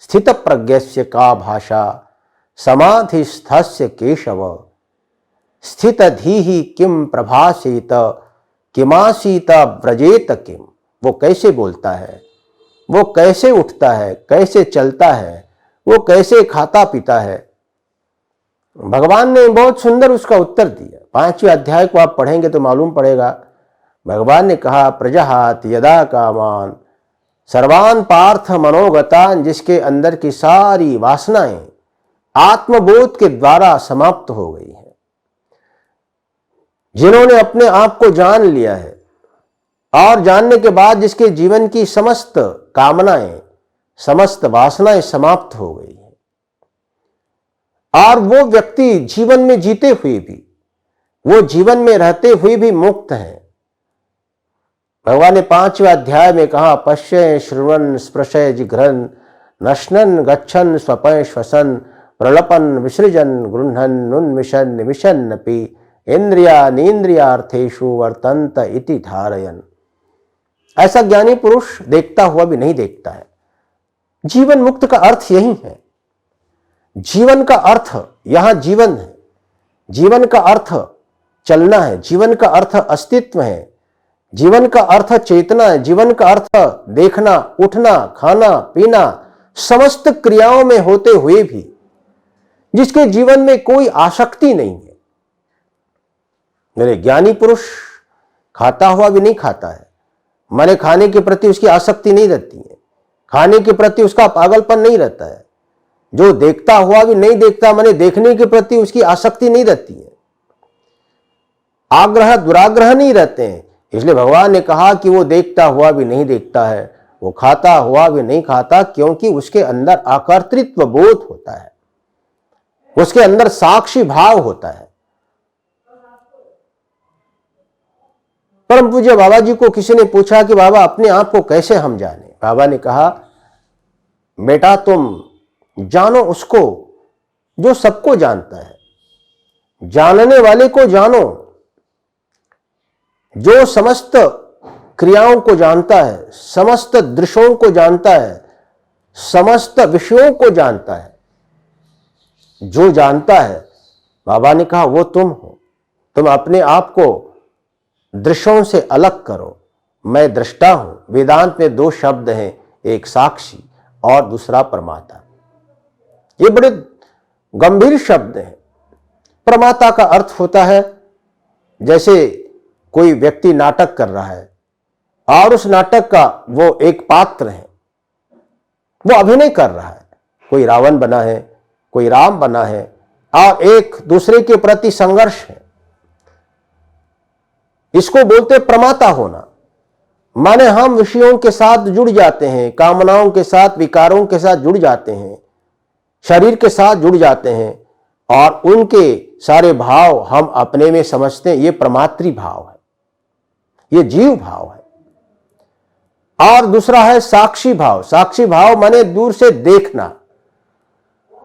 B: स्थित प्रज्ञस्य का भाषा समाधिस्थस्य केशव स्थित धीहि किम प्रभासेत किमासीत व्रजेत किम। वो कैसे बोलता है, वो कैसे उठता है, कैसे चलता है, वो कैसे खाता पीता है। भगवान ने बहुत सुंदर उसका उत्तर दिया। 5वें अध्याय को आप पढ़ेंगे तो मालूम पड़ेगा। भगवान ने कहा, प्रजहात यदा कामान सर्वान पार्थ मनोगतान, जिसके अंदर की सारी वासनाएं आत्मबोध के द्वारा समाप्त हो गई है, जिन्होंने अपने आप को जान लिया है, और जानने के बाद जिसके जीवन की समस्त कामनाएं, समस्त वासनाएं समाप्त हो गई हैं, और वो व्यक्ति जीवन में जीते हुए भी, वो जीवन में रहते हुए भी मुक्त हैं। भगवान ने 5वें अध्याय में कहा, पश्य श्रवण स्पृशय जिघ्रन नश्नन गच्छन स्वपय श्वसन प्रलपन विसृजन गृह्णन उन्मिशन निमिषन्नपि इंद्रियानीन्द्रियार्थेषु वर्तन्त इति धारयन। ऐसा ज्ञानी पुरुष देखता हुआ भी नहीं देखता है। जीवन मुक्त का अर्थ यही है। जीवन का अर्थ यहां जीवन है। जीवन का अर्थ चलना है। जीवन का अर्थ अस्तित्व है। जीवन का अर्थ चेतना है। जीवन का अर्थ देखना, उठना, खाना, पीना, समस्त क्रियाओं में होते हुए भी जिसके जीवन में कोई आसक्ति नहीं है। मेरे ज्ञानी पुरुष खाता हुआ भी नहीं खाता है, माने खाने के प्रति उसकी आसक्ति नहीं रहती है, खाने के प्रति उसका पागलपन नहीं रहता है। जो देखता हुआ भी नहीं देखता, माने देखने के प्रति उसकी आसक्ति नहीं रहती है। आग्रह दुराग्रह नहीं रहते हैं। इसलिए भगवान ने कहा कि वो देखता हुआ भी नहीं देखता है, वो खाता हुआ भी नहीं खाता, क्योंकि उसके अंदर अकर्तृत्व बोध होता है, उसके अंदर साक्षी भाव होता है। परम पूज्य बाबा जी को किसी ने पूछा कि बाबा अपने आप को कैसे हम जाने। बाबा ने कहा, बेटा तुम जानो उसको जो सबको जानता है, जानने वाले को जानो, जो समस्त क्रियाओं को जानता है, समस्त दृश्यों को जानता है, समस्त विषयों को जानता है। जो जानता है, बाबा ने कहा, वो तुम हो। तुम अपने आप को दृश्यों से अलग करो। मैं दृष्टा हूं। वेदांत में 2 शब्द हैं, एक साक्षी और दूसरा प्रमाता। ये बड़े गंभीर शब्द हैं। प्रमाता का अर्थ होता है जैसे कोई व्यक्ति नाटक कर रहा है और उस नाटक का वो एक पात्र है, वो अभिनय कर रहा है। कोई रावण बना है, कोई राम बना है और एक दूसरे के प्रति संघर्ष है। इसको बोलते प्रमाता होना। माने हम विषयों के साथ जुड़ जाते हैं, कामनाओं के साथ, विकारों के साथ जुड़ जाते हैं, शरीर के साथ जुड़ जाते हैं और उनके सारे भाव हम अपने में समझते हैं। ये प्रमातृ भाव है, ये जीव भाव है। और दूसरा है साक्षी भाव। साक्षी भाव माने दूर से देखना।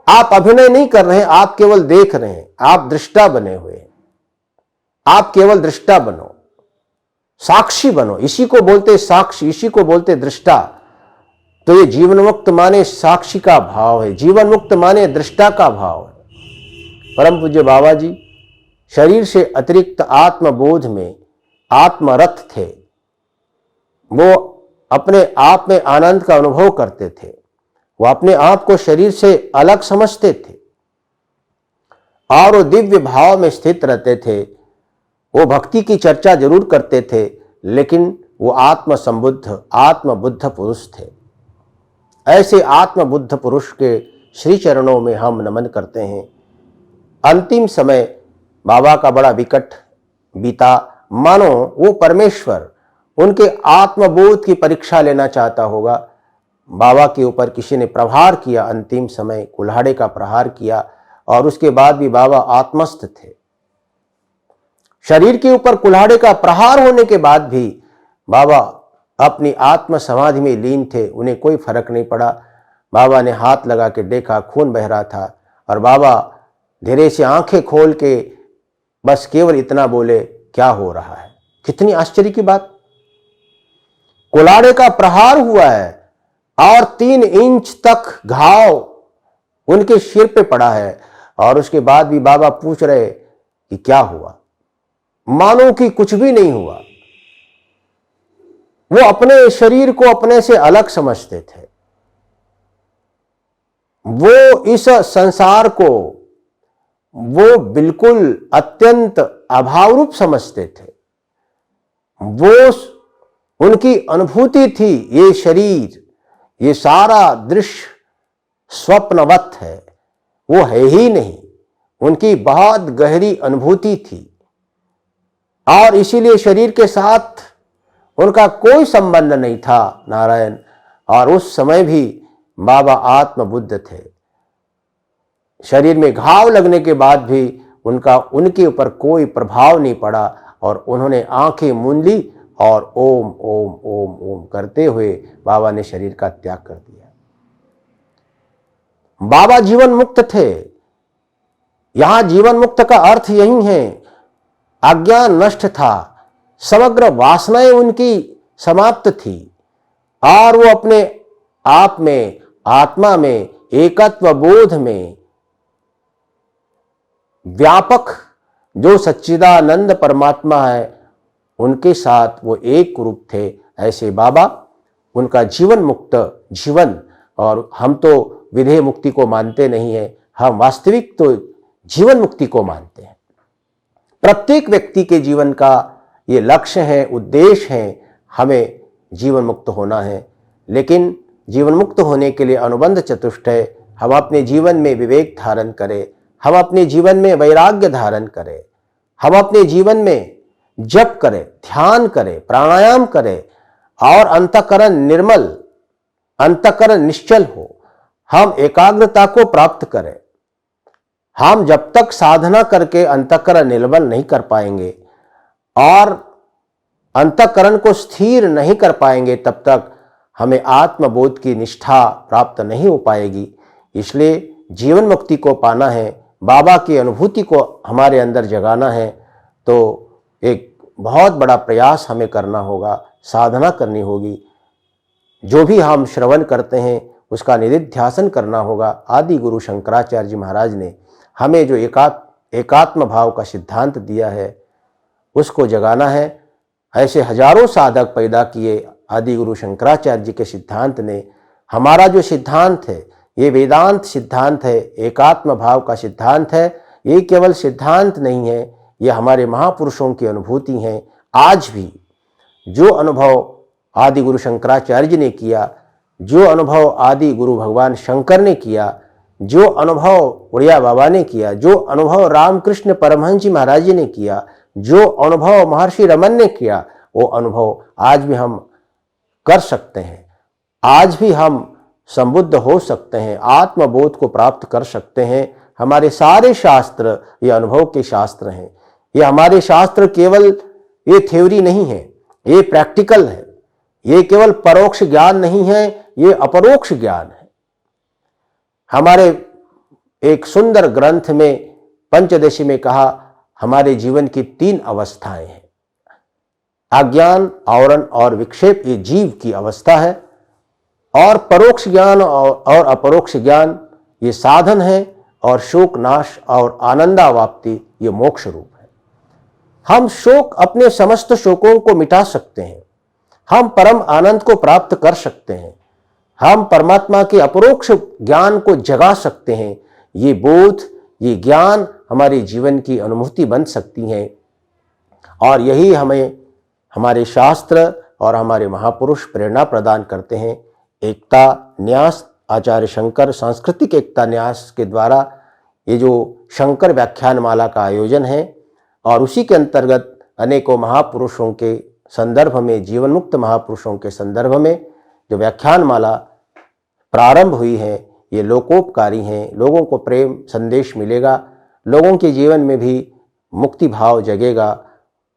B: आप अभिनय नहीं कर रहे हैं, आप केवल देख रहे हैं। आप दृष्टा बने हुए हैं। आप केवल दृष्टा बनो, साक्षी बनो। इसी को बोलते साक्षी, इसी को बोलते दृष्टा। तो ये जीवन मुक्त माने साक्षी का भाव है, जीवन मुक्त माने दृष्टा का भाव है। परम पूज्य बाबा जी शरीर से अतिरिक्त आत्मबोध में आत्मरत थे। वो अपने आप में आनंद का अनुभव करते थे। वो अपने आप को शरीर से अलग समझते थे और वो दिव्य भाव में स्थित रहते थे। वो भक्ति की चर्चा जरूर करते थे, लेकिन वो आत्मसंबुद्ध, आत्मबुद्ध पुरुष थे। ऐसे आत्मबुद्ध पुरुष के श्री चरणों में हम नमन करते हैं। अंतिम समय बाबा का बड़ा विकट बीता। मानो वो परमेश्वर उनके आत्मबोध की परीक्षा लेना चाहता होगा। बाबा के ऊपर किसी ने प्रहार किया, अंतिम समय कुल्हाड़े का प्रहार किया और उसके बाद भी बाबा आत्मस्थ थे। शरीर के ऊपर कुल्हाड़े का प्रहार होने के बाद भी बाबा अपनी आत्म समाधि में लीन थे। उन्हें कोई फर्क नहीं पड़ा। बाबा ने हाथ लगा के देखा, खून बह रहा था और बाबा धीरे से आंखें खोल के बस केवल इतना बोले, क्या हो रहा है। कितनी आश्चर्य की बात। कुल्हाड़े का प्रहार हुआ है और 3 इंच तक घाव उनके सिर पे पड़ा है और उसके बाद भी बाबा पूछ रहे कि क्या हुआ। मानो कि कुछ भी नहीं हुआ। वो अपने शरीर को अपने से अलग समझते थे। वो इस संसार को वो बिल्कुल अत्यंत अभाव रूप समझते थे। वो उनकी अनुभूति थी, ये शरीर, ये सारा दृश्य स्वप्नवत है, वो है ही नहीं। उनकी बहुत गहरी अनुभूति थी और इसीलिए शरीर के साथ उनका कोई संबंध नहीं था नारायण, और उस समय भी बाबा आत्मबुद्ध थे। शरीर में घाव लगने के बाद भी उनके ऊपर कोई प्रभाव नहीं पड़ा और उन्होंने आंखें मूंद ली और ओम ओम ओम ओम करते हुए बाबा ने शरीर का त्याग कर दिया। बाबा जीवन मुक्त थे। यहां जीवन मुक्त का अर्थ यही है, अज्ञान नष्ट था, समग्र वासनाएं उनकी समाप्त थी और वो अपने आप में, आत्मा में, एकत्व बोध में व्यापक जो सच्चिदानंद परमात्मा है उनके साथ वो एक रूप थे। ऐसे बाबा, उनका जीवन मुक्त जीवन, और हम तो विधेय मुक्ति को मानते नहीं है, हम वास्तविक तो जीवन मुक्ति को मानते हैं। प्रत्येक व्यक्ति के जीवन का ये लक्ष्य है, उद्देश्य है, हमें जीवन मुक्त होना है। लेकिन जीवन मुक्त होने के लिए अनुबंध चतुष्टय, हम अपने जीवन में विवेक धारण करें, हम अपने जीवन में वैराग्य धारण करें, हम अपने जीवन में जप करें, ध्यान करें, प्राणायाम करें और अंतःकरण निर्मल, अंतःकरण निश्चल हो, हम एकाग्रता को प्राप्त करें। हम जब तक साधना करके अंतःकरण निर्मल नहीं कर पाएंगे और अंतःकरण को स्थिर नहीं कर पाएंगे, तब तक हमें आत्मबोध की निष्ठा प्राप्त नहीं हो पाएगी। इसलिए जीवन मुक्ति को पाना है, बाबा की अनुभूति को हमारे अंदर जगाना है, तो एक बहुत बड़ा प्रयास हमें करना होगा, साधना करनी होगी। जो भी हम श्रवण करते हैं उसका निधिध्यासन करना होगा। आदि गुरु शंकराचार्य जी महाराज ने हमें जो एकात्म भाव का सिद्धांत दिया है उसको जगाना है। ऐसे हजारों साधक पैदा किए आदि गुरु शंकराचार्य जी के सिद्धांत ने। हमारा जो सिद्धांत है ये वेदांत सिद्धांत है, एकात्म भाव का सिद्धांत है। ये केवल सिद्धांत नहीं है, ये हमारे महापुरुषों की अनुभूति हैं। आज भी जो अनुभव आदि गुरु शंकराचार्य जी ने किया, जो अनुभव आदि गुरु भगवान शंकर ने किया, जो अनुभव उड़िया बाबा ने किया, जो अनुभव रामकृष्ण परमहंस जी महाराज जी ने किया, जो अनुभव महर्षि रमन ने किया, वो अनुभव आज भी हम कर सकते हैं। आज भी हम संबुद्ध हो सकते हैं, आत्मबोध को प्राप्त कर सकते हैं। हमारे सारे शास्त्र ये अनुभव के शास्त्र हैं। ये हमारे शास्त्र केवल ये थ्योरी नहीं है, ये प्रैक्टिकल है। ये केवल परोक्ष ज्ञान नहीं है, ये अपरोक्ष ज्ञान है। हमारे एक सुंदर ग्रंथ में पंचदशी में कहा, हमारे जीवन की 3 अवस्थाएं हैं। अज्ञान, आवरण और विक्षेप ये जीव की अवस्था है, और परोक्ष ज्ञान और अपरोक्ष ज्ञान ये साधन है, और शोक नाश और आनंदावाप्ति ये मोक्ष रूप है। हम शोक, अपने समस्त शोकों को मिटा सकते हैं, हम परम आनंद को प्राप्त कर सकते हैं, हम परमात्मा के अपरोक्ष ज्ञान को जगा सकते हैं। ये बोध, ये ज्ञान हमारे जीवन की अनुभूति बन सकती हैं, और यही हमें हमारे शास्त्र और हमारे महापुरुष प्रेरणा प्रदान करते हैं। एकता न्यास, आचार्य शंकर सांस्कृतिक एकता न्यास के द्वारा ये जो शंकर व्याख्यान माला का आयोजन है, और उसी के अंतर्गत अनेकों महापुरुषों के संदर्भ में, जीवन मुक्त महापुरुषों के संदर्भ में जो व्याख्यान माला प्रारंभ हुई है, ये लोकोपकारी हैं। लोगों को प्रेम संदेश मिलेगा, लोगों के जीवन में भी मुक्ति भाव जगेगा,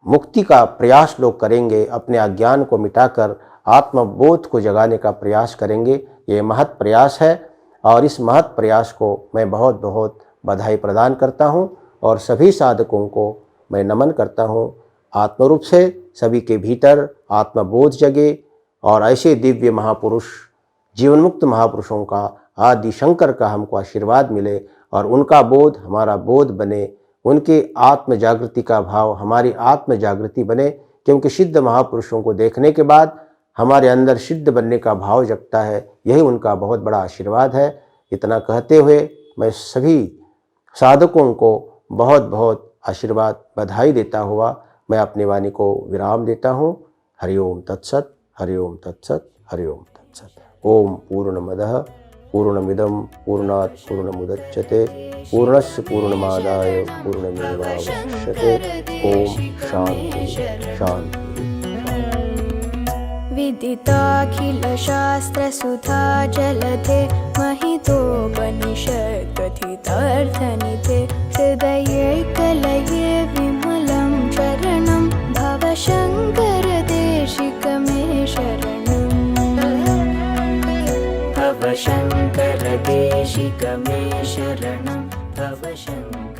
B: मुक्ति का प्रयास लोग करेंगे, अपने अज्ञान को मिटाकर आत्मबोध को जगाने का प्रयास करेंगे। ये महत् प्रयास है, और इस महत् प्रयास को मैं बहुत बहुत बधाई प्रदान करता हूँ, और सभी साधकों को मैं नमन करता हूँ। आत्मरूप से सभी के भीतर आत्मबोध जगे, और ऐसे दिव्य महापुरुष, जीवन मुक्त महापुरुषों का, आदि शंकर का हमको आशीर्वाद मिले, और उनका बोध हमारा बोध बने, उनके आत्म जागृति का भाव हमारी आत्म जागृति बने। क्योंकि सिद्ध महापुरुषों को देखने के बाद हमारे अंदर सिद्ध बनने का भाव जगता है, यही उनका बहुत बड़ा आशीर्वाद है। इतना कहते हुए मैं सभी साधकों को बहुत बहुत आशीर्वाद, बधाई देता हुआ मैं अपनी वाणी को विराम देता हूँ। हरिओम तत्सत, हरिओम तत्सत, हरिओम तत्सत। ओम पूर्णमदः पूर्णमिदं पूर्णात् पूर्णमुदच्यते पूर्णस्य पूर्णमादाय पूर्णमेवावशिष्यते। ओम शांति शांति।
A: विदिताखिलशास्त्रसुधा जलधे महितोपनिषत्कथितार्थनिधे हृदये कलये विमलं चरणं भवशङ्करदेशिकमे शरणम् भवशङ्करदेशिकमे शरणं भवशङ्कर